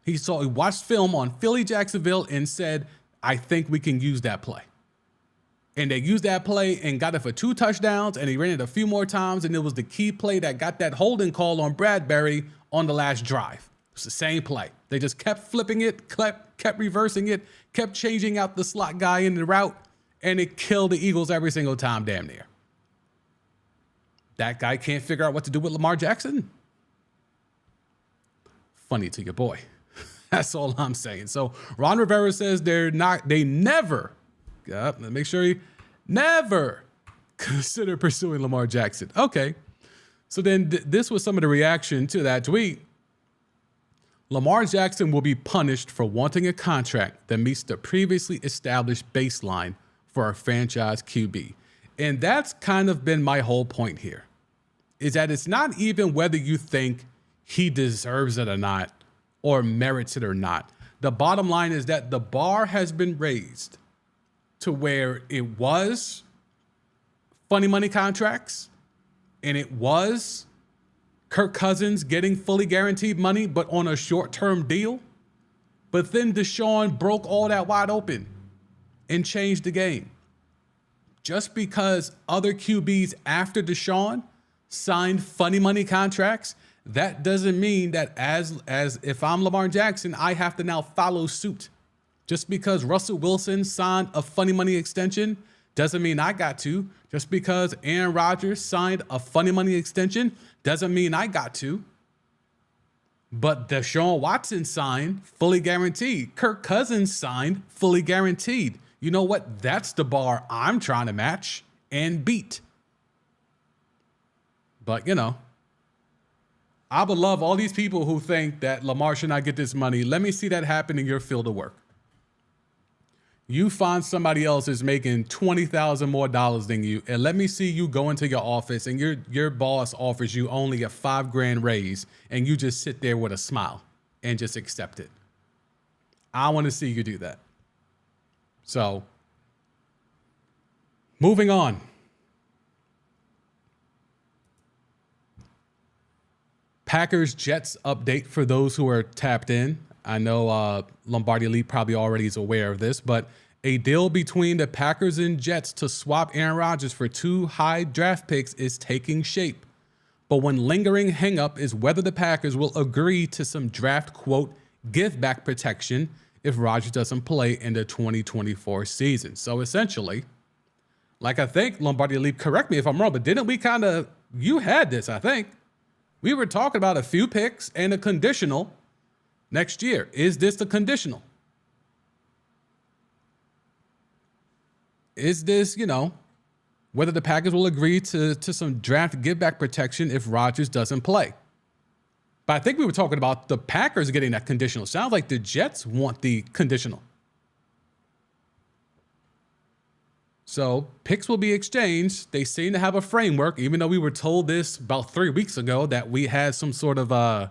He watched film on Philly Jacksonville and said, I think we can use that play. And they used that play and got it for 2 touchdowns, and he ran it a few more times, and it was the key play that got that holding call on Bradbury on the last drive. It's the same play. They just kept flipping it, kept reversing it, kept changing out the slot guy in the route, and it killed the Eagles every single time, damn near. That guy can't figure out what to do with Lamar Jackson? Funny to your boy. That's all I'm saying. So Ron Rivera says they never, make sure he never consider pursuing Lamar Jackson. Okay. So then this was some of the reaction to that tweet. Lamar Jackson will be punished for wanting a contract that meets the previously established baseline for a franchise QB. And that's kind of been my whole point here, is that it's not even whether you think he deserves it or not, or merits it or not. The bottom line is that the bar has been raised to where it was funny money contracts, and it was Kirk Cousins getting fully guaranteed money, but on a short-term deal. But then Deshaun broke all that wide open and changed the game. Just because other QBs after Deshaun signed funny money contracts, that doesn't mean that as if I'm Lamar Jackson, I have to now follow suit. Just because Russell Wilson signed a funny money extension doesn't mean I got to. Just because Aaron Rodgers signed a funny money extension doesn't mean I got to. But Deshaun Watson signed fully guaranteed. Kirk Cousins signed fully guaranteed. You know what? That's the bar I'm trying to match and beat. But, I would love all these people who think that Lamar should not get this money. Let me see that happen in your field of work. You find somebody else is making $20,000 more than you, and let me see you go into your office and your boss offers you only a $5,000 raise, and you just sit there with a smile and just accept it. I want to see you do that. So, moving on. Packers Jets update for those who are tapped in. I know Lombardi Elite probably already is aware of this, but a deal between the Packers and Jets to swap Aaron Rodgers for 2 high draft picks is taking shape. But one lingering hangup is whether the Packers will agree to some draft, quote, give back protection if Rodgers doesn't play in the 2024 season. So essentially, like I think Lombardi Elite, correct me if I'm wrong, but didn't we you had this, I think. We were talking about a few picks and a conditional next year. Is this the conditional? Is this, whether the Packers will agree to some draft give back protection if Rodgers doesn't play? But I think we were talking about the Packers getting that conditional. Sounds like the Jets want the conditional. So picks will be exchanged. They seem to have a framework, even though we were told this about 3 weeks ago that we had some sort of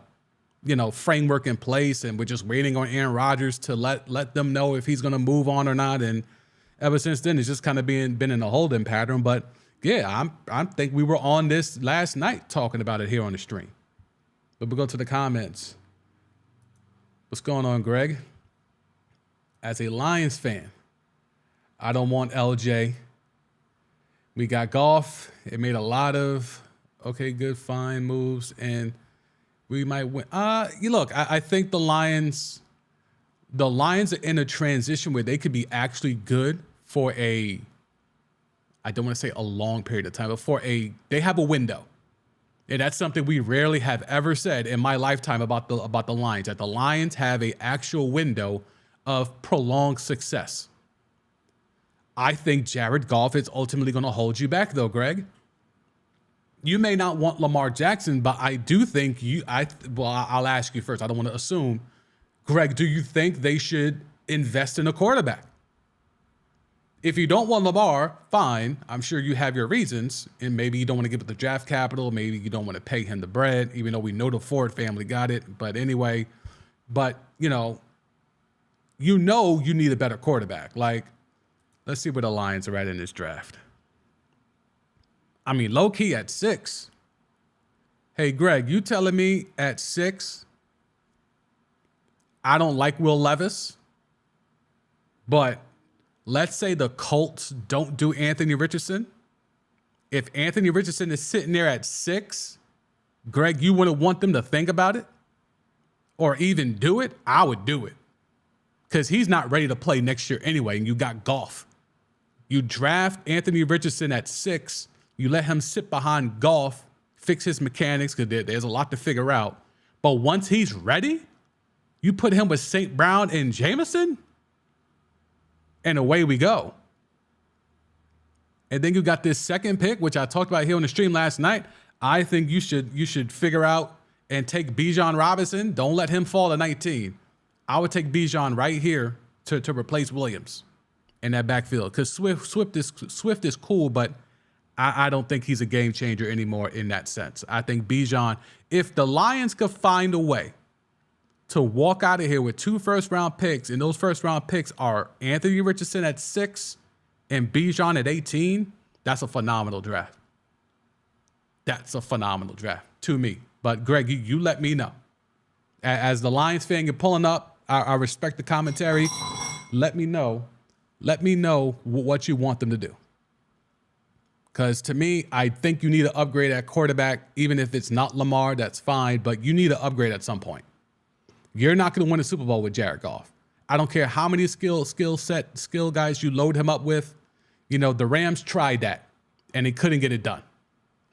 framework in place, and we're just waiting on Aaron Rodgers to let them know if he's going to move on or not. And ever since then, it's just kind of been in a holding pattern. But yeah, I think we were on this last night talking about it here on the stream. But we'll go to the comments. What's going on, Greg? As a Lions fan, I don't want LJ. We got Goff. It made a lot of good, fine moves, and we might win. Look, I think the Lions are in a transition where they could be actually good for I don't want to say a long period of time, but they have a window. And that's something we rarely have ever said in my lifetime about the Lions, that the Lions have an actual window of prolonged success. I think Jared Goff is ultimately going to hold you back, though, Greg. You may not want Lamar Jackson, but I do think I'll ask you first. I don't want to assume. Greg, do you think they should invest in a quarterback? If you don't want Lamar, fine. I'm sure you have your reasons, and maybe you don't want to give up the draft capital. Maybe you don't want to pay him the bread, even though we know the Ford family got it. But anyway, you need a better quarterback. Like, let's see where the Lions are at in this draft. I mean, low key at 6. Hey, Greg, you telling me at 6, I don't like Will Levis, but let's say the Colts don't do Anthony Richardson. If Anthony Richardson is sitting there at 6, Greg, you wouldn't want them to think about it or even do it? I would do it because he's not ready to play next year anyway, and you got Goff. You draft Anthony Richardson at 6. You let him sit behind Goff, fix his mechanics because there's a lot to figure out. But once he's ready, you put him with St. Brown and Jameson, and away we go. And then you got this second pick, which I talked about here on the stream last night. I think you should figure out and take Bijan Robinson. Don't let him fall to 19. I would take Bijan right here to replace Williams in that backfield because Swift is cool, but I don't think he's a game changer anymore in that sense. I think Bijan, if the Lions could find a way to walk out of here with 2 first-round picks, and those first-round picks are Anthony Richardson at 6 and Bijan at 18, that's a phenomenal draft. That's a phenomenal draft to me. But, Greg, you let me know. As the Lions fan, you're pulling up. I respect the commentary. Let me know. Let me know what you want them to do. Because to me, I think you need to upgrade at quarterback. Even if it's not Lamar, that's fine. But you need to upgrade at some point. You're not going to win a Super Bowl with Jared Goff. I don't care how many skill guys you load him up with. The Rams tried that, and they couldn't get it done.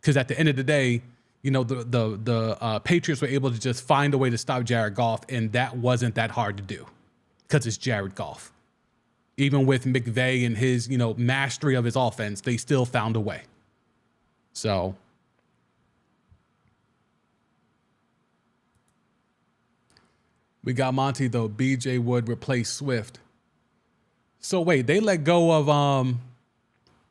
Because at the end of the day, the Patriots were able to just find a way to stop Jared Goff, and that wasn't that hard to do because it's Jared Goff. Even with McVay and his, mastery of his offense, they still found a way. So we got Monty, though. BJ would replace Swift. So wait, they let go of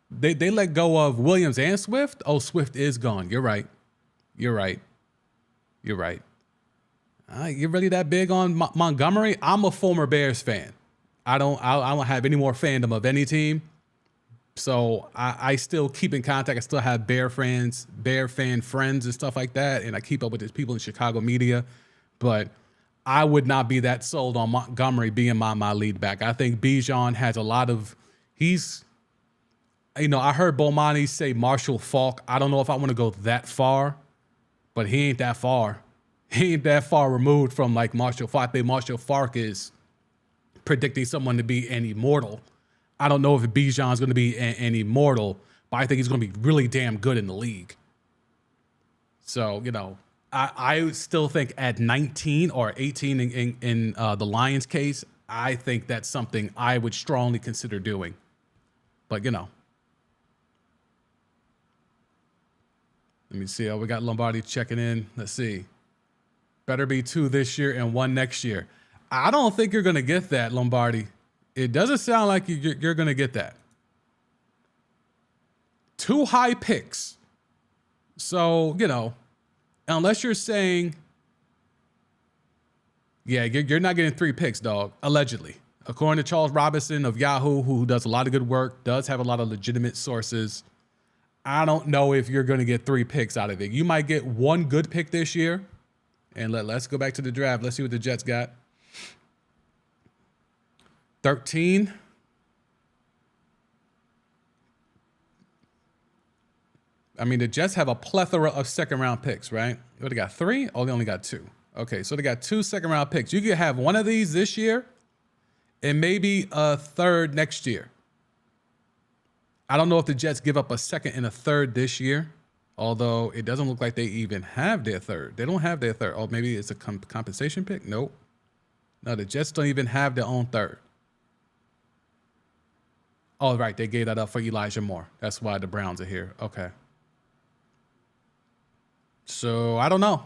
they let go of Williams and Swift? Oh, Swift is gone. You're right. You're right. You're right. You really that big on Montgomery? I'm a former Bears fan. I don't have any more fandom of any team. So I still keep in contact. I still have Bear fan friends and stuff like that. And I keep up with these people in Chicago media. But I would not be that sold on Montgomery being my lead back. I think Bijan has a lot of, I heard Bomani say Marshall Faulk. I don't know if I want to go that far, but he ain't that far. He ain't that far removed from like Marshall Faulk. I think Marshall Faulk is predicting someone to be an immortal. I don't know if Bijan's going to be an immortal, but I think he's going to be really damn good in the league. So, I still think at 19 or 18 in the Lions case, I think that's something I would strongly consider doing. But, let me see. We got Lombardi checking in. Let's see. Better be 2 this year and 1 next year. I don't think you're going to get that, Lombardi. It doesn't sound like you're going to get that. 2 high picks. So, unless you're saying, yeah, you're not getting 3 picks, dog, allegedly. According to Charles Robinson of Yahoo, who does a lot of good work, does have a lot of legitimate sources, I don't know if you're going to get 3 picks out of it. You might get 1 good pick this year. And let's go back to the draft. Let's see what the Jets got. 13. I mean, the Jets have a plethora of second-round picks, right? What, they got 3? Oh, they only got 2. Okay, so they got 2 second-round picks. You could have one of these this year and maybe a third next year. I don't know if the Jets give up a second and a third this year, although it doesn't look like they even have their third. They don't have their third. Oh, maybe it's a compensation pick? Nope. No, the Jets don't even have their own third. Oh, right, they gave that up for Elijah Moore. That's why the Browns are here. Okay. So, I don't know.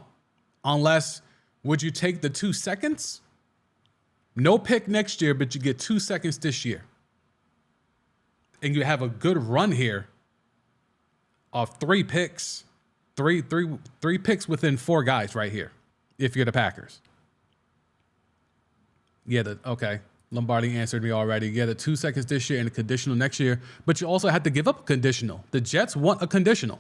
Unless, would you take the 2 seconds? No pick next year, but you get 2 seconds this year. and you have a good run here of three picks, three picks within four guys right here, if you're the Packers. Yeah, okay. Lombardi answered me already. Yeah, the 2 seconds this year and a conditional next year, but you also have to give up a conditional. The Jets want a conditional.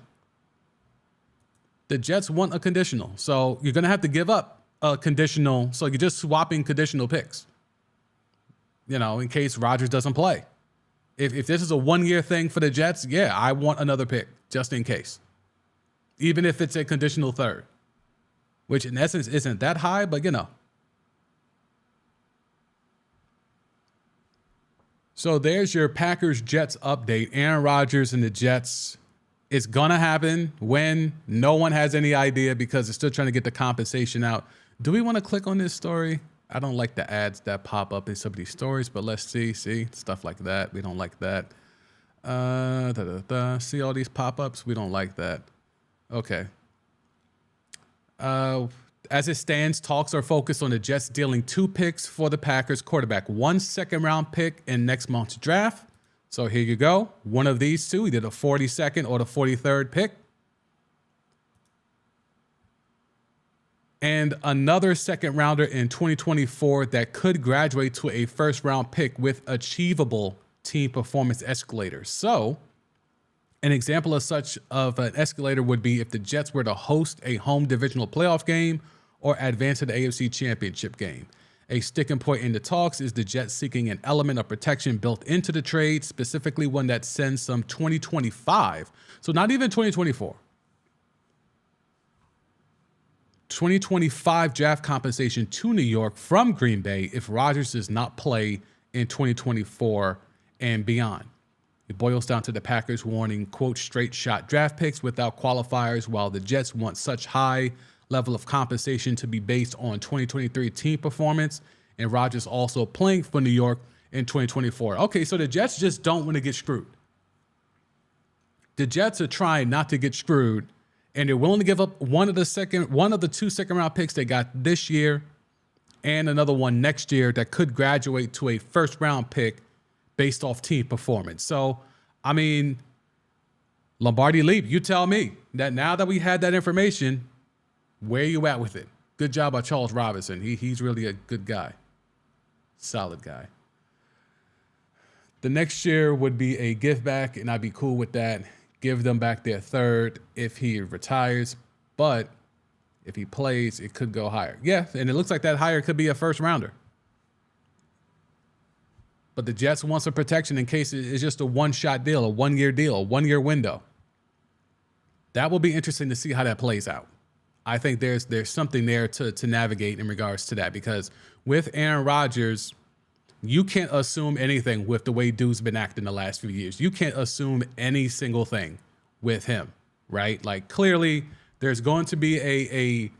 So you're going to have to give up a conditional. So you're just swapping conditional picks, in case Rodgers doesn't play. If this is a 1-year thing for the Jets, yeah, I want another pick just in case. Even if it's a conditional third, which in essence isn't that high, but So there's your Packers-Jets update. Aaron Rodgers and the Jets. It's going to happen when no one has any idea because they're still trying to get the compensation out. Do we want to click on this story? I don't like the ads that pop up in some of these stories, but let's see, stuff like that. We don't like that. See all these pop-ups? We don't like that. Okay. As it stands, talks are focused on the Jets dealing 2 picks for the Packers quarterback, 1 second-round pick in next month's draft. So here you go. One of these two, either the 42nd or the 43rd pick. And another second-rounder in 2024 that could graduate to a first-round pick with achievable team performance escalators. So an example of such of an escalator would be if the Jets were to host a home divisional playoff game or advance to the AFC Championship game. A sticking point in the talks is the Jets seeking an element of protection built into the trade, specifically one that sends some 2025, so not even 2024, 2025 draft compensation to New York from Green Bay if Rodgers does not play in 2024 and beyond. It boils down to the Packers wanting, quote, straight shot draft picks without qualifiers, while the Jets want such high level of compensation to be based on 2023 team performance, and Rodgers also playing for New York in 2024. Okay, so the Jets just don't want to get screwed. The Jets are trying not to get screwed, and they're willing to give up one of the 2 second-round picks they got this year and another one next year that could graduate to a first-round pick based off team performance. So, I mean, Lombardi Leap, you tell me that now that we had that information, where you at with it? Good job by Charles Robinson. He's really a good guy. Solid guy. The next year would be a give back, and I'd be cool with that. Give them back their third if he retires. But if he plays, it could go higher. Yeah, and it looks like that higher could be a first rounder. But the Jets want some protection in case it's just a one-shot deal, a 1-year deal, a 1-year window. That will be interesting to see how that plays out. I think there's something there to navigate in regards to that, because with Aaron Rodgers, you can't assume anything with the way dude's been acting the last few years. You can't assume any single thing with him, right? Like, clearly there's going to be a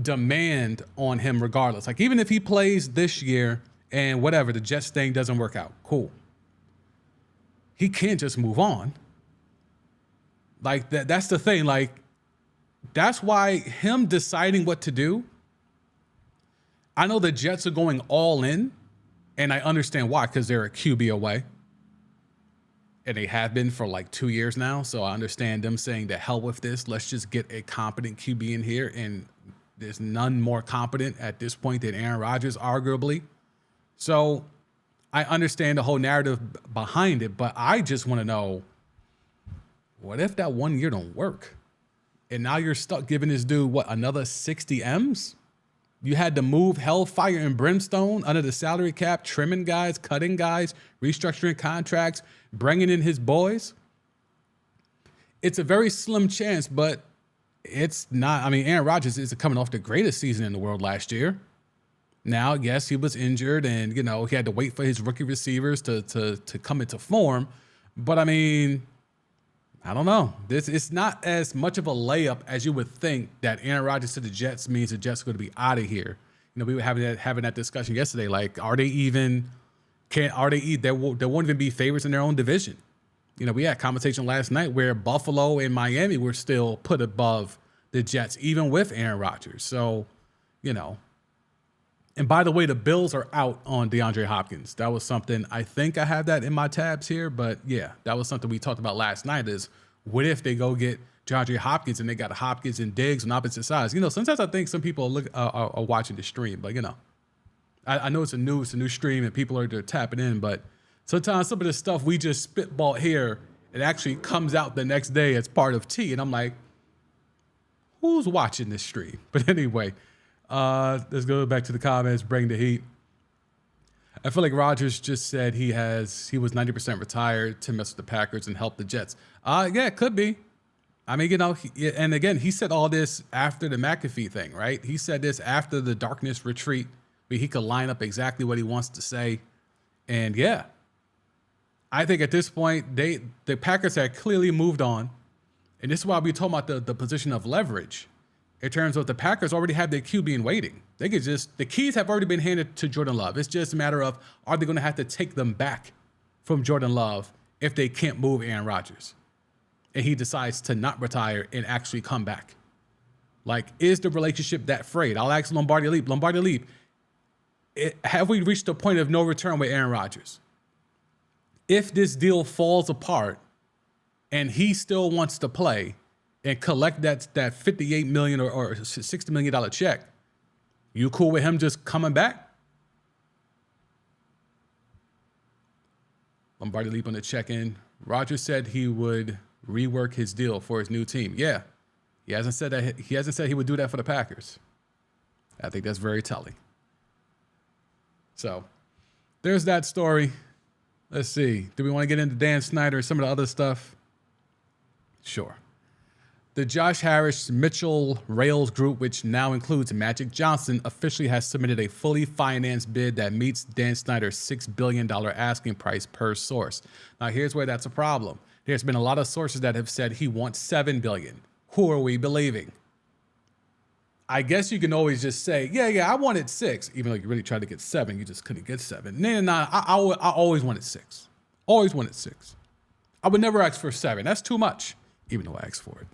demand on him regardless. Like, even if he plays this year and whatever, the Jets thing doesn't work out, cool. He can't just move on. Like, that's the thing. Like, that's why him deciding what to do, I know the Jets are going all in, and I understand why, because they're a QB away. And they have been for like 2 years now. So I understand them saying, to hell with this. Let's just get a competent QB in here. And there's none more competent at this point than Aaron Rodgers, arguably. So I understand the whole narrative behind it, but I just want to know, what if that 1 year don't work? And now you're stuck giving this dude, another 60 M's? You had to move hellfire and brimstone under the salary cap, trimming guys, cutting guys, restructuring contracts, bringing in his boys. It's a very slim chance, but it's not. I mean, Aaron Rodgers is coming off the greatest season in the world last year. Now, yes, he was injured, and he had to wait for his rookie receivers to come into form. But I mean, I don't know. It's not as much of a layup as you would think that Aaron Rodgers to the Jets means the Jets are going to be out of here. We were having that discussion yesterday. Like, there won't even be favorites in their own division. We had a conversation last night where Buffalo and Miami were still put above the Jets, even with Aaron Rodgers. So, and And by the way, the Bills are out on DeAndre Hopkins. That was something, I think I have that in my tabs here, but yeah, that was something we talked about last night is what if they go get DeAndre Hopkins and they got Hopkins and Diggs on opposite sides? You know, sometimes I think some people are watching the stream, but you know, I know it's a new stream and people are tapping in, but sometimes some of the stuff we just spitball here, it actually comes out the next day as part of T. And I'm like, who's watching this stream? But anyway, let's go back to the comments, bring the heat. I feel like Rodgers just said he was 90% retired to mess with the Packers and help the Jets. Yeah, it could be. I mean, you know, and again, he said all this after the McAfee thing, right? He said this after the darkness retreat, where he could line up exactly what he wants to say. And yeah, I think at this point, the Packers had clearly moved on. And this is why we talk about the position of leverage. In terms of the Packers already have their QB in waiting. They could the keys have already been handed to Jordan Love. It's just a matter of, are they going to have to take them back from Jordan Love if they can't move Aaron Rodgers? And he decides to not retire and actually come back. Like, is the relationship that frayed? I'll ask Lombardi Leap. Lombardi Leap, have we reached a point of no return with Aaron Rodgers? If this deal falls apart and he still wants to play and collect that $58 million or $60 million check, you cool with him just coming back? Lombardi Leap on the check-in. Rodgers said he would rework his deal for his new team. Yeah, he hasn't said that. He hasn't said he would do that for the Packers. I think that's very telling. So there's that story. Let's see. Do we want to get into Dan Snyder and some of the other stuff? Sure. The Josh Harris Mitchell Rails group, which now includes Magic Johnson, officially has submitted a fully financed bid that meets Dan Snyder's $6 billion asking price per source. Now, here's where that's a problem. There's been a lot of sources that have said he wants $7 billion. Who are we believing? I guess you can always just say, yeah, I wanted $6 billion, even though you really tried to get $7 billion, you just couldn't get $7 billion. No, I always wanted $6 billion. Always wanted $6 billion. I would never ask for $7 billion. That's too much, even though I asked for it.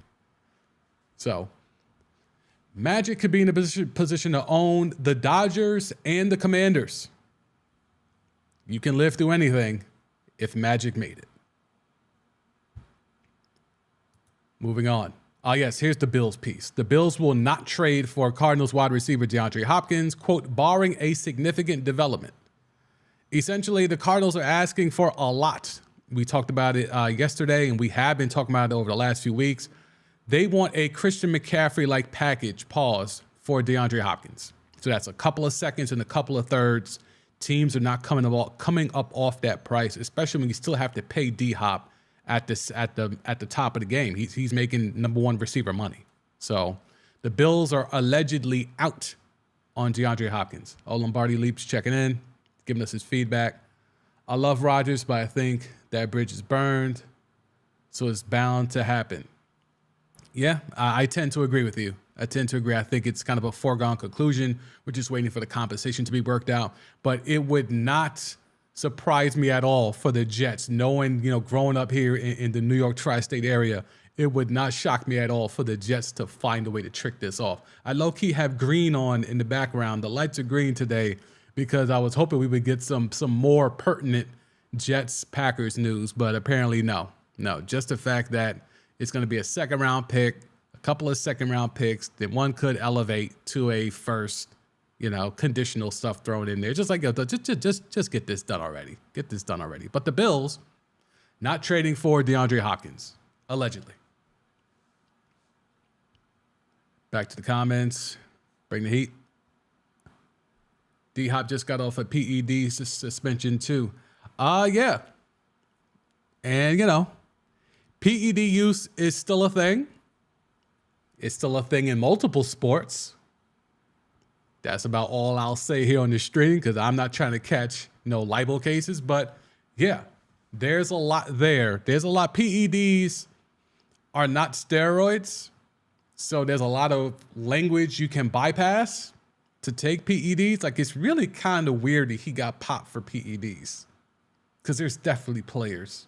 So, Magic could be in a position to own the Dodgers and the Commanders. You can live through anything if Magic made it. Moving on. Yes, here's the Bills piece. The Bills will not trade for Cardinals wide receiver DeAndre Hopkins, quote, barring a significant development. Essentially, the Cardinals are asking for a lot. We talked about it yesterday, and we have been talking about it over the last few weeks. They want a Christian McCaffrey-like package, for DeAndre Hopkins. So that's a couple of seconds and a couple of thirds. Teams are not coming up off that price, especially when you still have to pay D-Hop at the top of the game. He's making number one receiver money. So the Bills are allegedly out on DeAndre Hopkins. Lombardi Leaps checking in, giving us his feedback. I love Rodgers, but I think that bridge is burned, so it's bound to happen. Yeah, I tend to agree with you. I think it's kind of a foregone conclusion. We're just waiting for the compensation to be worked out. But it would not surprise me at all for the Jets, knowing, growing up here in the New York tri-state area, it would not shock me at all for the Jets to find a way to trick this off. I low-key have green on in the background. The lights are green today because I was hoping we would get some more pertinent Jets-Packers news, but apparently no. No, just the fact that it's going to be a second-round pick, a couple of second-round picks, that one could elevate to a first, conditional stuff thrown in there. Just like, just get this done already. Get this done already. But the Bills not trading for DeAndre Hopkins, allegedly. Back to the comments. Bring the heat. D-Hop just got off a PED suspension too. Yeah. And, PED use is still a thing. It's still a thing in multiple sports. That's about all I'll say here on the stream because I'm not trying to catch libel cases. But yeah, there's a lot there. There's a lot. PEDs are not steroids. So there's a lot of language you can bypass to take PEDs. Like, it's really kind of weird that he got popped for PEDs because there's definitely players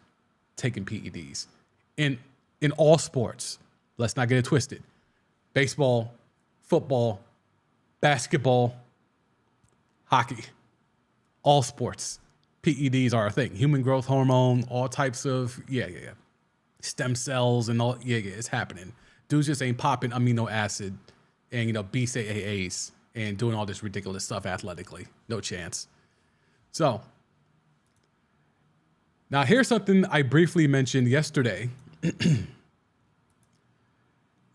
taking PEDs. In all sports, let's not get it twisted. Baseball, football, basketball, hockey, all sports. PEDs are a thing. Human growth hormone, all types of, stem cells and all, it's happening. Dudes just ain't popping amino acid and, BCAAs and doing all this ridiculous stuff athletically. No chance. So, now here's something I briefly mentioned yesterday.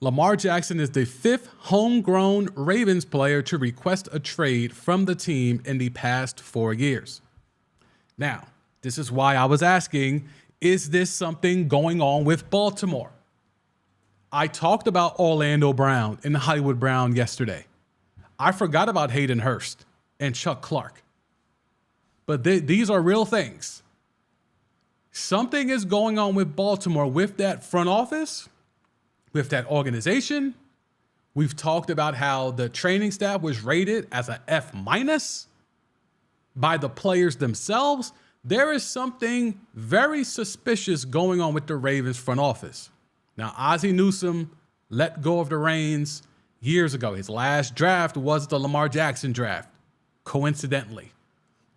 Lamar Jackson is the 5th homegrown Ravens player to request a trade from the team in the past 4 years. Now, this is why I was asking, is this something going on with Baltimore? I talked about Orlando Brown and Hollywood Brown yesterday. I forgot about Hayden Hurst and Chuck Clark. But these are real things. Something is going on with Baltimore, with that front office, with that organization. We've talked about how the training staff was rated as an F- by the players themselves. There is something very suspicious going on with the Ravens front office. Now, Ozzie Newsome let go of the reins years ago. His last draft was the Lamar Jackson draft, coincidentally.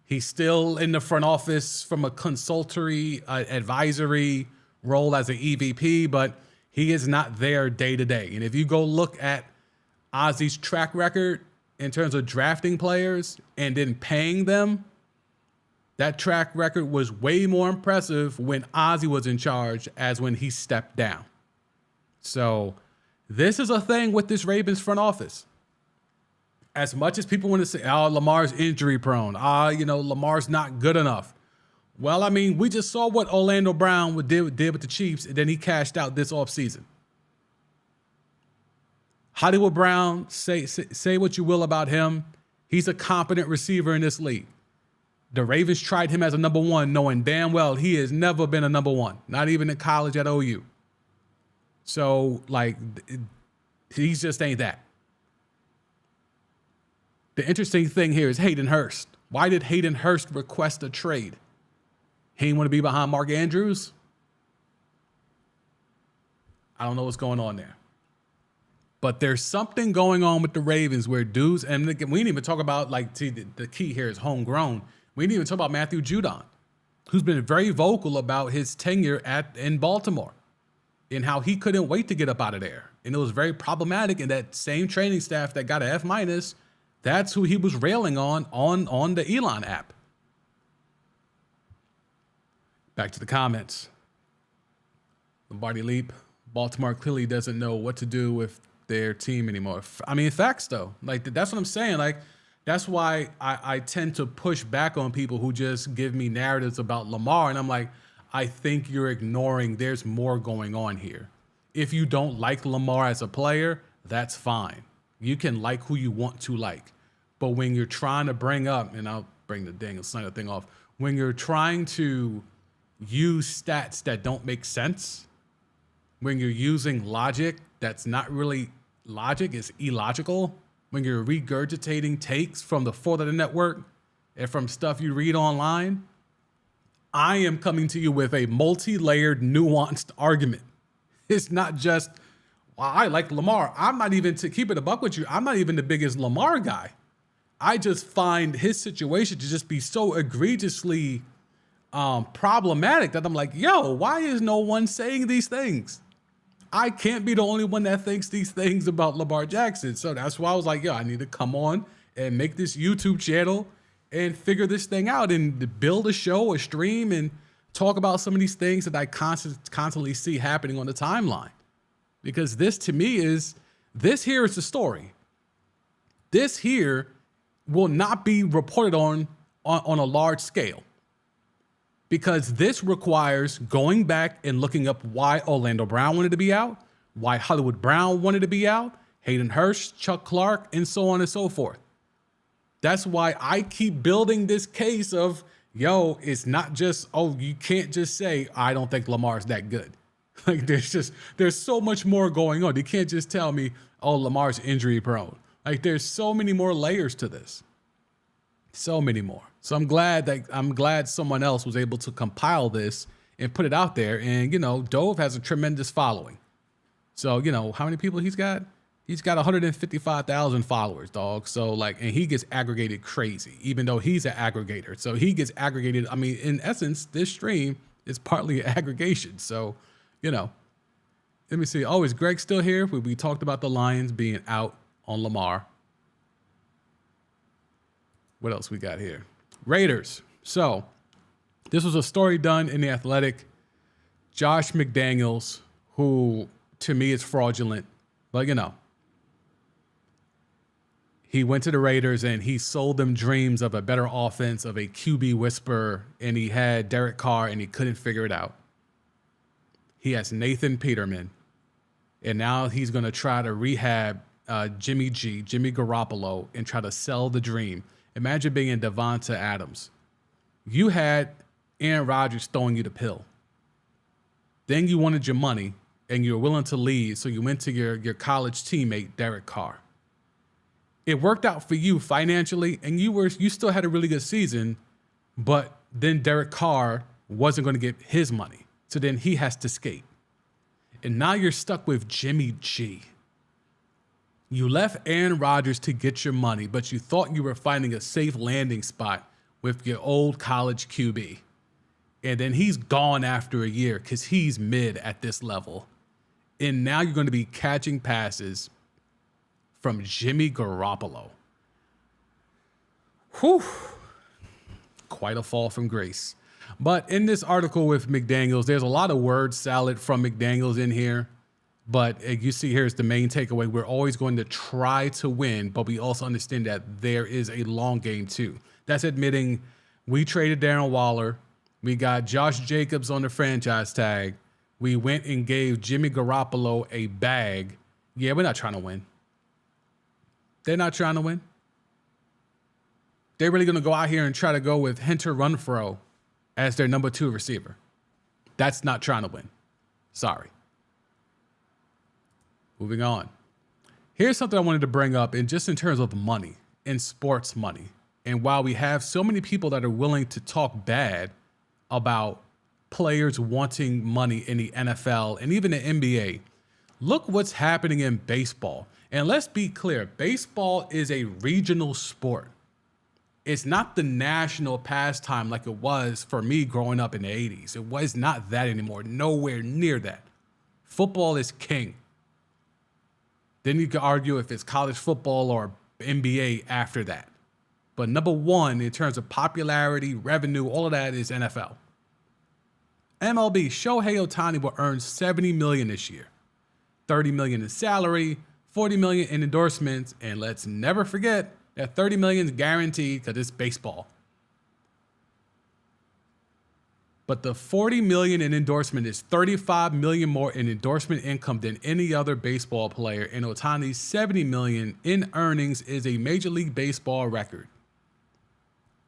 He's still in the front office from a consultory, advisory role as an EVP, but he is not there day to day. And if you go look at Ozzie's track record in terms of drafting players and then paying them, that track record was way more impressive when Ozzie was in charge as when he stepped down. So this is a thing with this Ravens front office. As much as people want to say, oh, Lamar's injury prone. Lamar's not good enough. Well, I mean, we just saw what Orlando Brown did with the Chiefs, and then he cashed out this offseason. Hollywood Brown, say what you will about him. He's a competent receiver in this league. The Ravens tried him as a number one, knowing damn well he has never been a number one, not even in college at OU. So, he just ain't that. The interesting thing here is Hayden Hurst. Why did Hayden Hurst request a trade? He didn't want to be behind Mark Andrews. I don't know what's going on there. But there's something going on with the Ravens where dudes, and we didn't even talk about, the key here is homegrown. We didn't even talk about Matthew Judon, who's been very vocal about his tenure in Baltimore and how he couldn't wait to get up out of there. And it was very problematic. And that same training staff that got an F-, that's who he was railing on the Elon app. Back to the comments. Lombardi Leap. Baltimore clearly doesn't know what to do with their team anymore. I mean, facts though. That's what I'm saying. That's why I tend to push back on people who just give me narratives about Lamar. And I'm like, I think you're ignoring there's more going on here. If you don't like Lamar as a player, that's fine. You can like who you want to like. But when you're trying to bring up, and I'll bring the dang Snyder thing off, when you're trying to use stats that don't make sense, when you're using logic that's not really logic, it's illogical, when you're regurgitating takes from the Fourth of the Network and from stuff you read online, I am coming to you with a multi-layered, nuanced argument. It's not just, well, I like Lamar. I'm not even, to keep it a buck with you, I'm not even the biggest Lamar guy. I just find his situation to just be so egregiously problematic that I'm like, yo, why is no one saying these things? I can't be the only one that thinks these things about Lamar Jackson. So that's why I was like, yo, I need to come on and make this YouTube channel and figure this thing out and build a show, a stream, and talk about some of these things that I constantly see happening on the timeline. Because this, to me, this here is the story. This here will not be reported on a large scale. Because this requires going back and looking up why Orlando Brown wanted to be out, why Hollywood Brown wanted to be out, Hayden Hurst, Chuck Clark, and so on and so forth. That's why I keep building this case of, yo, it's not just, oh, you can't just say, I don't think Lamar's that good. There's so much more going on. You can't just tell me, oh, Lamar's injury prone. There's so many more layers to this. So many more. So I'm glad someone else was able to compile this and put it out there. And, Dove has a tremendous following. So, how many people he's got? He's got 155,000 followers, dog. So like, and he gets aggregated crazy, even though he's an aggregator. So he gets aggregated. I mean, in essence, this stream is partly an aggregation. So, you know, let me see. Oh, is Greg still here? We talked about the Lions being out on Lamar. What else we got here? Raiders. So this was a story done in The Athletic. Josh McDaniels, who to me is fraudulent, but you know, he went to the Raiders and he sold them dreams of a better offense, of a QB whisperer, and he had Derek Carr and he couldn't figure it out. He has Nathan Peterman, and now he's going to try to rehab Jimmy Garoppolo, and try to sell the dream. Imagine being in Devonta Adams. You had Aaron Rodgers throwing you the pill. Then you wanted your money, and you were willing to leave, so you went to your college teammate, Derek Carr. It worked out for you financially, and you still had a really good season, but then Derek Carr wasn't going to get his money. So then he has to skate. And now you're stuck with Jimmy G. You left Aaron Rodgers to get your money, but you thought you were finding a safe landing spot with your old college QB. And then he's gone after a year because he's mid at this level. And now you're going to be catching passes from Jimmy Garoppolo. Whew. Quite a fall from grace. But in this article with McDaniels, there's a lot of word salad from McDaniels in here. But you see, here's the main takeaway. We're always going to try to win, but we also understand that there is a long game too. That's admitting we traded Darren Waller. We got Josh Jacobs on the franchise tag. We went and gave Jimmy Garoppolo a bag. Yeah, we're not trying to win. They're not trying to win. They're really going to go out here and try to go with Hunter Renfrow as their number 2 receiver. That's not trying to win. Sorry. Moving on. Here's something I wanted to bring up, and just in terms of money and sports money. And while we have so many people that are willing to talk bad about players wanting money in the NFL and even the NBA, look what's happening in baseball. And let's be clear, baseball is a regional sport. It's not the national pastime like it was for me growing up in the 80s. It was not that anymore, nowhere near that. Football is king. Then you could argue if it's college football or NBA after that. But number one, in terms of popularity, revenue, all of that is NFL. MLB, Shohei Ohtani will earn $70 million this year. $30 million in salary, $40 million in endorsements, and let's never forget that $30 million is guaranteed because it's baseball. But the $40 million in endorsement is $35 million more in endorsement income than any other baseball player, and Ohtani's $70 million in earnings is a Major League Baseball record.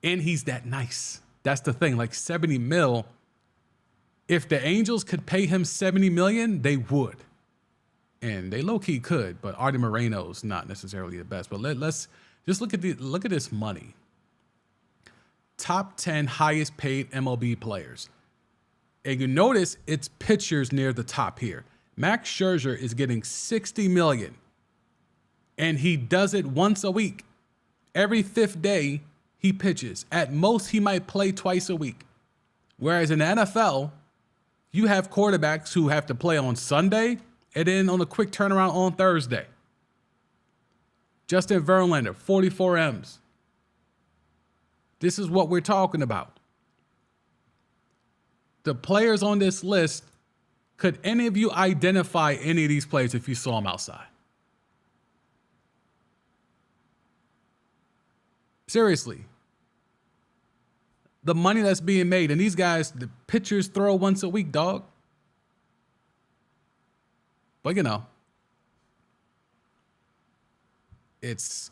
And he's that nice. That's the thing. Like 70 mil. If the Angels could pay him $70 million, they would. And they low-key could, but Artie Moreno's not necessarily the best. But let's just look at this money. Top 10 highest paid MLB players. And you notice it's pitchers near the top here. Max Scherzer is getting $60 million. And he does it once a week. Every 5th day, he pitches. At most, he might play twice a week. Whereas in the NFL, you have quarterbacks who have to play on Sunday and then on a quick turnaround on Thursday. Justin Verlander, 44 M's. This is what we're talking about. The players on this list, could any of you identify any of these players if you saw them outside? Seriously. The money that's being made, and these guys, the pitchers throw once a week, dog. But you know, it's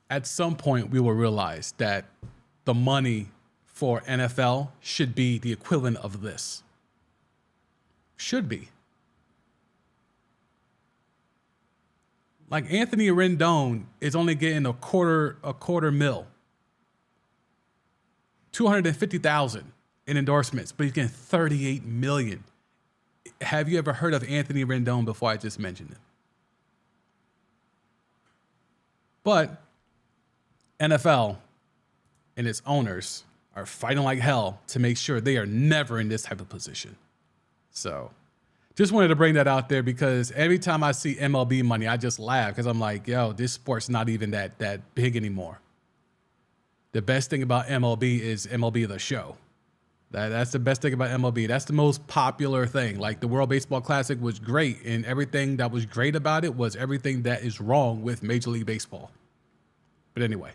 at some point we will realize that the money for NFL should be the equivalent of this. Should be. Like Anthony Rendon is only getting a quarter mil. 250,000 in endorsements, but he's getting 38 million. Have you ever heard of Anthony Rendon before I just mentioned him? But NFL and its owners are fighting like hell to make sure they are never in this type of position. So just wanted to bring that out there because every time I see MLB money, I just laugh because I'm like, yo, this sport's not even that big anymore. The best thing about MLB is MLB The Show. That's the best thing about MLB. That's the most popular thing. Like the World Baseball Classic was great, and everything that was great about it was everything that is wrong with Major League Baseball. But anyway,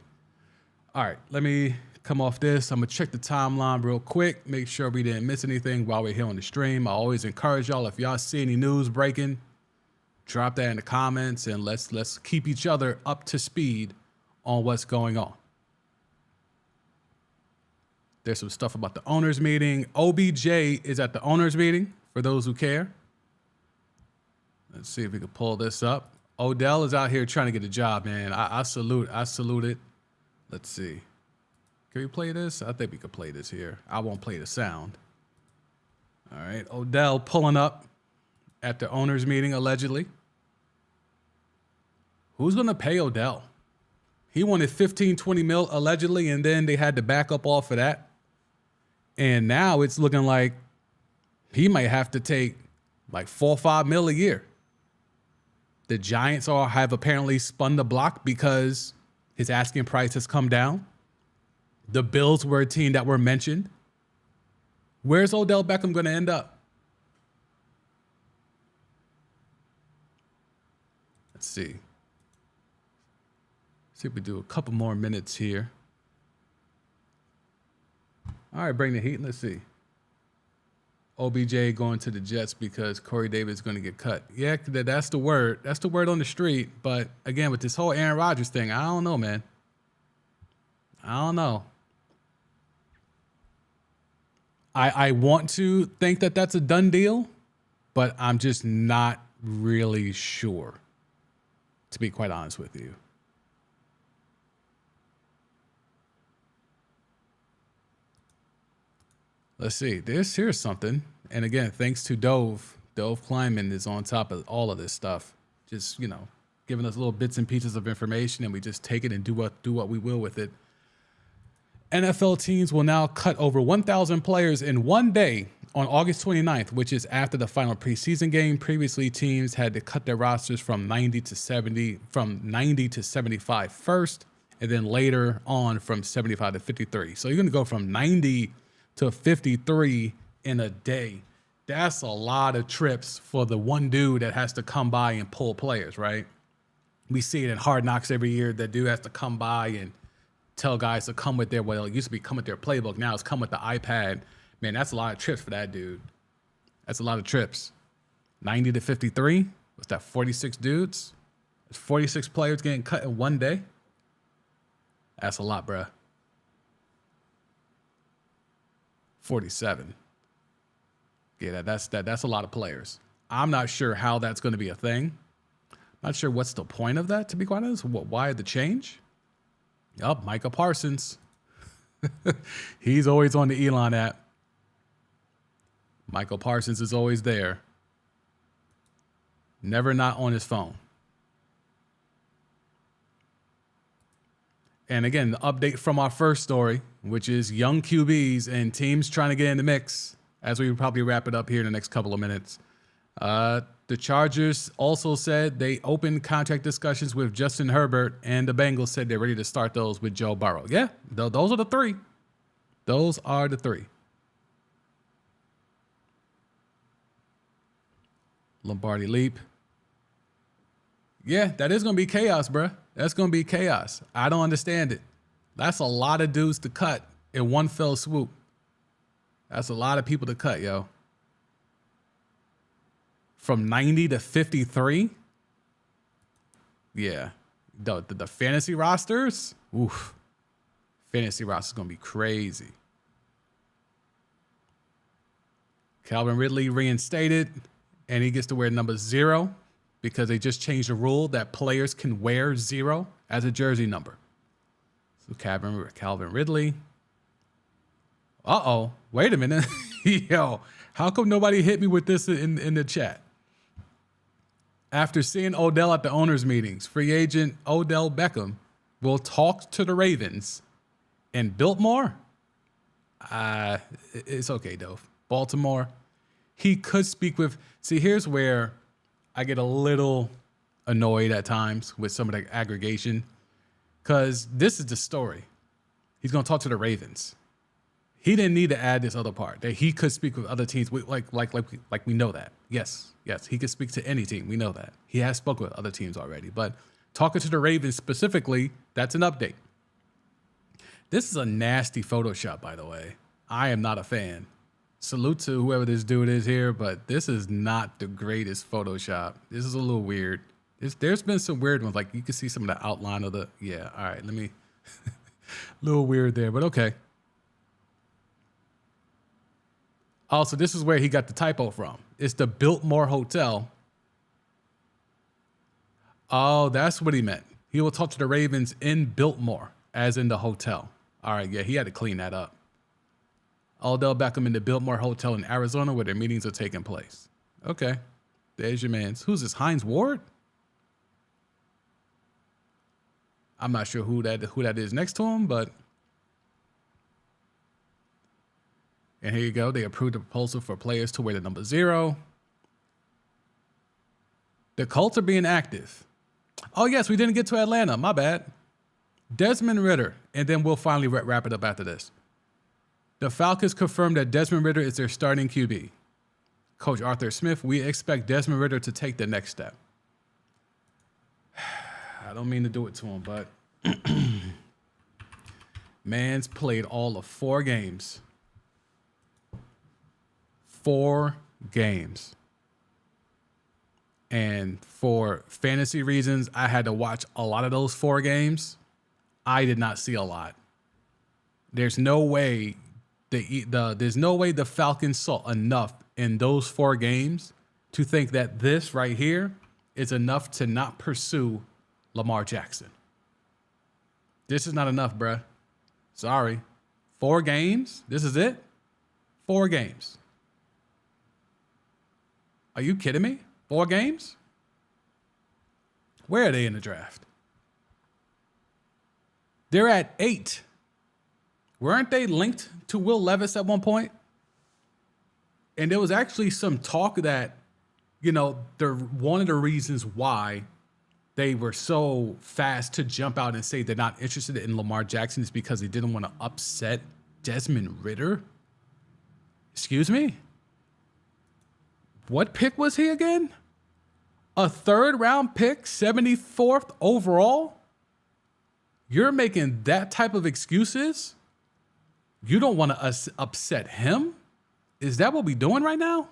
all right, let me come off this. I'm going to check the timeline real quick, make sure we didn't miss anything while we're here on the stream. I always encourage y'all, if y'all see any news breaking, drop that in the comments, and let's keep each other up to speed on what's going on. There's some stuff about the owners meeting. OBJ is at the owners meeting, for those who care. Let's see if we can pull this up. Odell is out here trying to get a job, man. I salute it. Let's see. Can we play this? I think we could play this here. I won't play the sound. All right. Odell pulling up at the owners meeting, allegedly. Who's going to pay Odell? He wanted 15, 20 mil, allegedly, and then they had to back up off of that. And now it's looking like he might have to take like 4 or 5 mil a year. The Giants have apparently spun the block because his asking price has come down. The Bills were a team that were mentioned. Where's Odell Beckham going to end up? Let's see. See if we do a couple more minutes here. All right, bring the heat. Let's see. OBJ going to the Jets because Corey Davis is going to get cut. Yeah, that's the word. That's the word on the street. But again, with this whole Aaron Rodgers thing, I don't know, man. I don't know. I want to think that that's a done deal, but I'm just not really sure, to be quite honest with you. Let's see. Here's something. And again, thanks to Dove. Dove Kleiman is on top of all of this stuff. Just, giving us little bits and pieces of information, and we just take it and do what we will with it. NFL teams will now cut over 1,000 players in one day on August 29th, which is after the final preseason game. Previously, teams had to cut their rosters from 90 to 75 first, and then later on from 75 to 53. So you're going to go from 90 to 53 in a day. That's a lot of trips for the one dude that has to come by and pull players, right? We see it in Hard Knocks every year. That dude has to come by and tell guys to come with their, well, it used to be come with their playbook. Now it's come with the iPad. Man, that's a lot of trips for that dude. That's a lot of trips. 90 to 53. What's that, 46 dudes? There's 46 players getting cut in one day. That's a lot, bruh. 47. Yeah, that's a lot of players. I'm not sure how that's going to be a thing. Not sure what's the point of that, to be quite honest. Why the change? Yup, Micah Parsons. He's always on the Elon app. Michael Parsons is always there. Never not on his phone. And again, the update from our first story, which is young QBs and teams trying to get in the mix, as we probably wrap it up here in the next couple of minutes. The Chargers also said they opened contract discussions with Justin Herbert, and the Bengals said they're ready to start those with Joe Burrow. Yeah, those are the three. Those are the three. Lombardi Leap. Yeah, that is going to be chaos, bruh. That's going to be chaos. I don't understand it. That's a lot of dudes to cut in one fell swoop. That's a lot of people to cut, yo. From 90 to 53? Yeah. The fantasy rosters? Oof. Fantasy rosters going to be crazy. Calvin Ridley reinstated, and he gets to wear number 0 because they just changed the rule that players can wear 0 as a jersey number. So Calvin Ridley. Uh-oh. Wait a minute. Yo, how come nobody hit me with this in the chat? After seeing Odell at the owners' meetings, free agent Odell Beckham will talk to the Ravens and Biltmore. It's okay, though. Baltimore, he could speak with. See, here's where I get a little annoyed at times with some of the aggregation, because this is the story. He's going to talk to the Ravens. He didn't need to add this other part that he could speak with other teams. Like we know that. Yes, he could speak to any team. We know that. He has spoken with other teams already. But talking to the Ravens specifically, that's an update. This is a nasty Photoshop, by the way. I am not a fan. Salute to whoever this dude is here, but this is not the greatest Photoshop. This is a little weird. There's been some weird ones. Like you can see some of the outline of the, yeah, all right, let me, a little weird there, but okay. Also, this is where he got the typo from. It's the Biltmore Hotel. Oh, that's what he meant. He will talk to the Ravens in Biltmore, as in the hotel. All right, yeah, he had to clean that up. Odell Beckham in the Biltmore Hotel in Arizona where their meetings are taking place. Okay, there's your man's. Who's this, Hines Ward? I'm not sure who that is next to him, but... And here you go. They approved a proposal for players to wear the number 0. The Colts are being active. Oh, yes, we didn't get to Atlanta. My bad. Desmond Ridder. And then we'll finally wrap it up after this. The Falcons confirmed that Desmond Ridder is their starting QB. Coach Arthur Smith, we expect Desmond Ridder to take the next step. I don't mean to do it to him, but man's played all of 4 games. 4 games. And for fantasy reasons, I had to watch a lot of those 4 games. I did not see a lot. There's no way the Falcons saw enough in those 4 games to think that this right here is enough to not pursue Lamar Jackson. This is not enough, bruh. Sorry. 4 games? This is it? 4 games. Are you kidding me? 4 games? Where are they in the draft? They're at 8. Weren't they linked to Will Levis at one point? And there was actually some talk that, one of the reasons why they were so fast to jump out and say they're not interested in Lamar Jackson is because they didn't want to upset Desmond Ridder. Excuse me? What pick was he again? A 3rd round pick, 74th overall? You're making that type of excuses? You don't want to upset him? Is that what we're doing right now?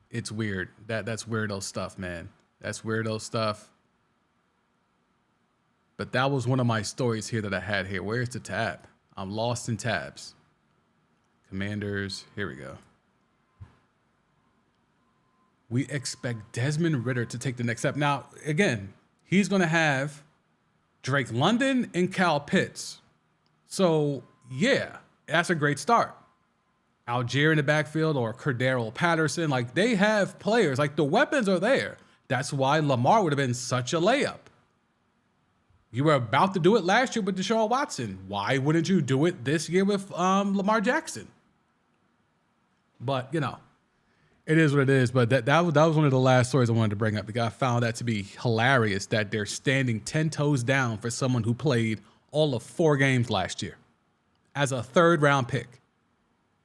It's weird. That's weirdo stuff, man. That's weirdo stuff. But that was one of my stories here that I had here. Where's the tab? I'm lost in tabs. Commanders. Here we go. We expect Desmond Ridder to take the next step. Now, again, he's going to have Drake London and Kyle Pitts. So, yeah, that's a great start. Algier in the backfield or Cordero Patterson, like they have players, like the weapons are there. That's why Lamar would have been such a layup. You were about to do it last year with Deshaun Watson. Why wouldn't you do it this year with Lamar Jackson? But, it is what it is. But that was one of the last stories I wanted to bring up because I found that to be hilarious that they're standing 10 toes down for someone who played all of 4 games last year as a 3rd round pick.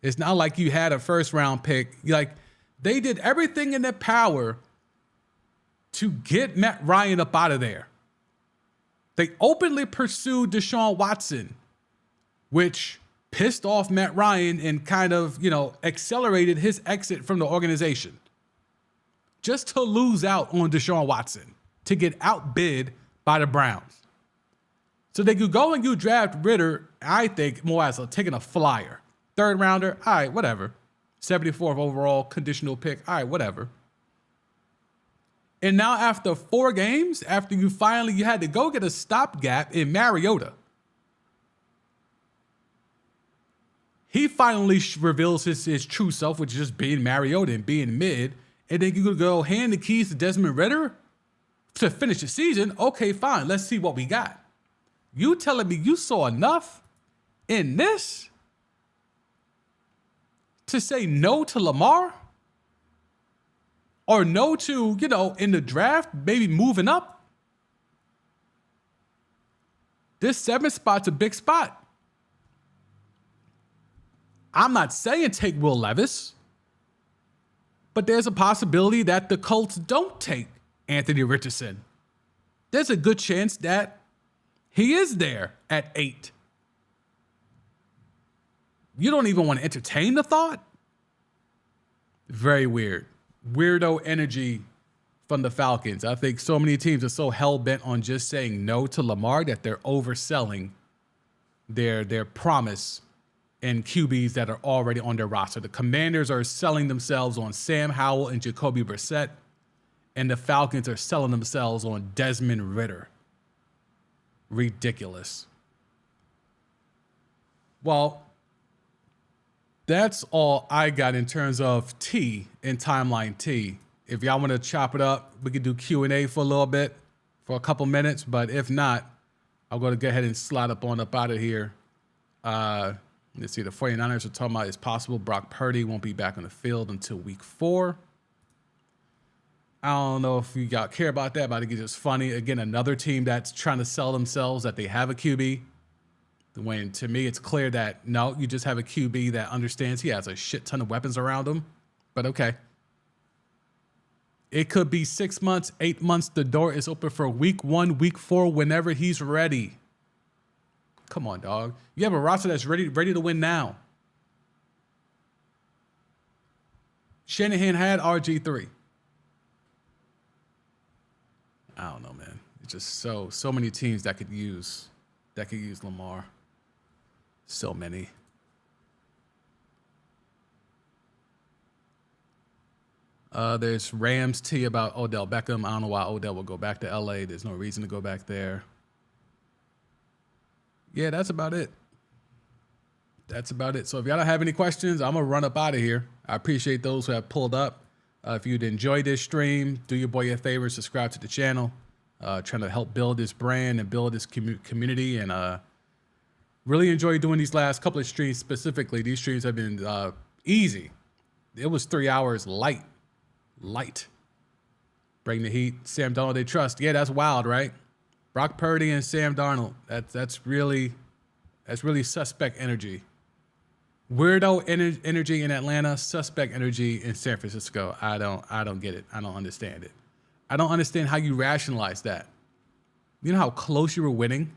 It's not like you had a 1st round pick. Like they did everything in their power to get Matt Ryan up out of there. They openly pursued Deshaun Watson, which pissed off Matt Ryan and kind of, accelerated his exit from the organization. Just to lose out on Deshaun Watson, to get outbid by the Browns. So they could go and you draft Ridder, I think, more as taking a flyer. 3rd rounder, all right, whatever. 74th overall, conditional pick, all right, whatever. And now after 4 games, after you had to go get a stopgap in Mariota, he finally reveals his true self, which is just being Mariota and being mid, and then you could go hand the keys to Desmond Ritter to finish the season. Okay, fine. Let's see what we got. You telling me you saw enough in this to say no to Lamar? Or no to, in the draft, maybe moving up? This 7th spot's a big spot. I'm not saying take Will Levis, but there's a possibility that the Colts don't take Anthony Richardson. There's a good chance that he is there at 8. You don't even want to entertain the thought? Very weird. Weirdo energy from the Falcons. I think so many teams are so hell-bent on just saying no to Lamar that they're overselling their promise in QBs that are already on their roster. The Commanders are selling themselves on Sam Howell and Jacoby Brissett, and the Falcons are selling themselves on Desmond Ritter. Ridiculous. Well, that's all I got in terms of T in Timeline T. If y'all want to chop it up, we could do Q&A for a little bit, for a couple minutes. But if not, I'm going to go ahead and slide up out of here. Let's see. The 49ers are talking about it's possible Brock Purdy won't be back on the field until week 4. I don't know if you care about that, but I think it's just funny. Again, another team that's trying to sell themselves that they have a QB. When to me, it's clear that no, you just have a QB that understands he has a shit ton of weapons around him. But okay. It could be 6 months, 8 months. The door is open for week 1, week 4, whenever he's ready. Come on, dog. You have a roster that's ready to win now. Shanahan had RG3. I don't know, man. It's just so many teams that could use Lamar. So many. There's Rams T about Odell Beckham. I don't know why Odell will go back to LA. There's no reason to go back there. Yeah, that's about it. So if y'all don't have any questions, I'm going to run up out of here. I appreciate those who have pulled up. If you'd enjoy this stream, do your boy a favor, subscribe to the channel. Trying to help build this brand and build this community, and really enjoy doing these last couple of streams specifically. These streams have been easy. It was 3 hours light. Bring the heat. Sam Darnold they trust. Yeah, that's wild, right? Brock Purdy and Sam Darnold. That's really suspect energy. Weirdo energy in Atlanta, suspect energy in San Francisco. I don't get it. I don't understand it. I don't understand how you rationalize that. You know how close you were winning?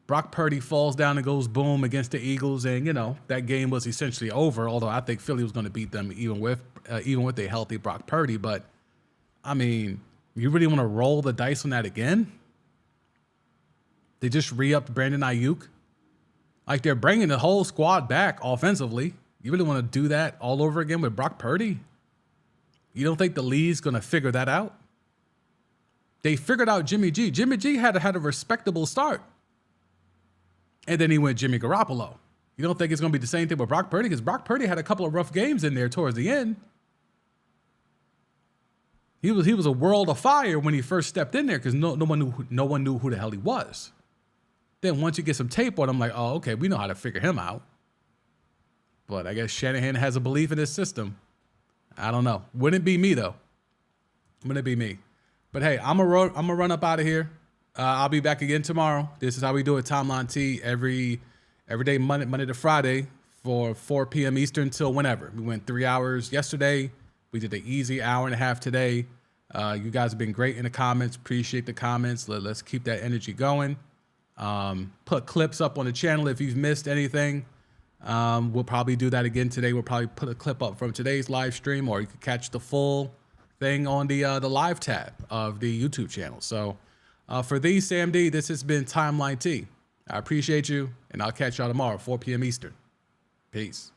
Brock Purdy falls down and goes boom against the Eagles, and that game was essentially over. Although I think Philly was going to beat them even with a healthy Brock Purdy. But I mean, you really want to roll the dice on that again? They just re-upped Brandon Ayuk. Like, they're bringing the whole squad back offensively. You really want to do that all over again with Brock Purdy? You don't think the league's going to figure that out? They figured out Jimmy G. Jimmy G had a respectable start. And then he went Jimmy Garoppolo. You don't think it's going to be the same thing with Brock Purdy? Because Brock Purdy had a couple of rough games in there towards the end. He was a world of fire when he first stepped in there because no one knew who the hell he was. Then once you get some tape on him, like, oh, okay, we know how to figure him out. But I guess Shanahan has a belief in his system. I don't know. Wouldn't be me, though. Wouldn't be me. But, hey, I'm going to run up out of here. I'll be back again tomorrow. This is how we do it, Timeline T, every day, Monday to Friday, for 4 p.m. Eastern till whenever. We went 3 hours yesterday. We did the easy hour and a half today. You guys have been great in the comments. Appreciate the comments. Let's keep that energy going. Put clips up on the channel if you've missed anything. We'll probably do that again today. We'll probably put a clip up from today's live stream, or you can catch the full thing on the live tab of the YouTube channel. So for Sam D, this has been Timeline T. I appreciate you, and I'll catch y'all tomorrow, 4 p.m. Eastern. Peace.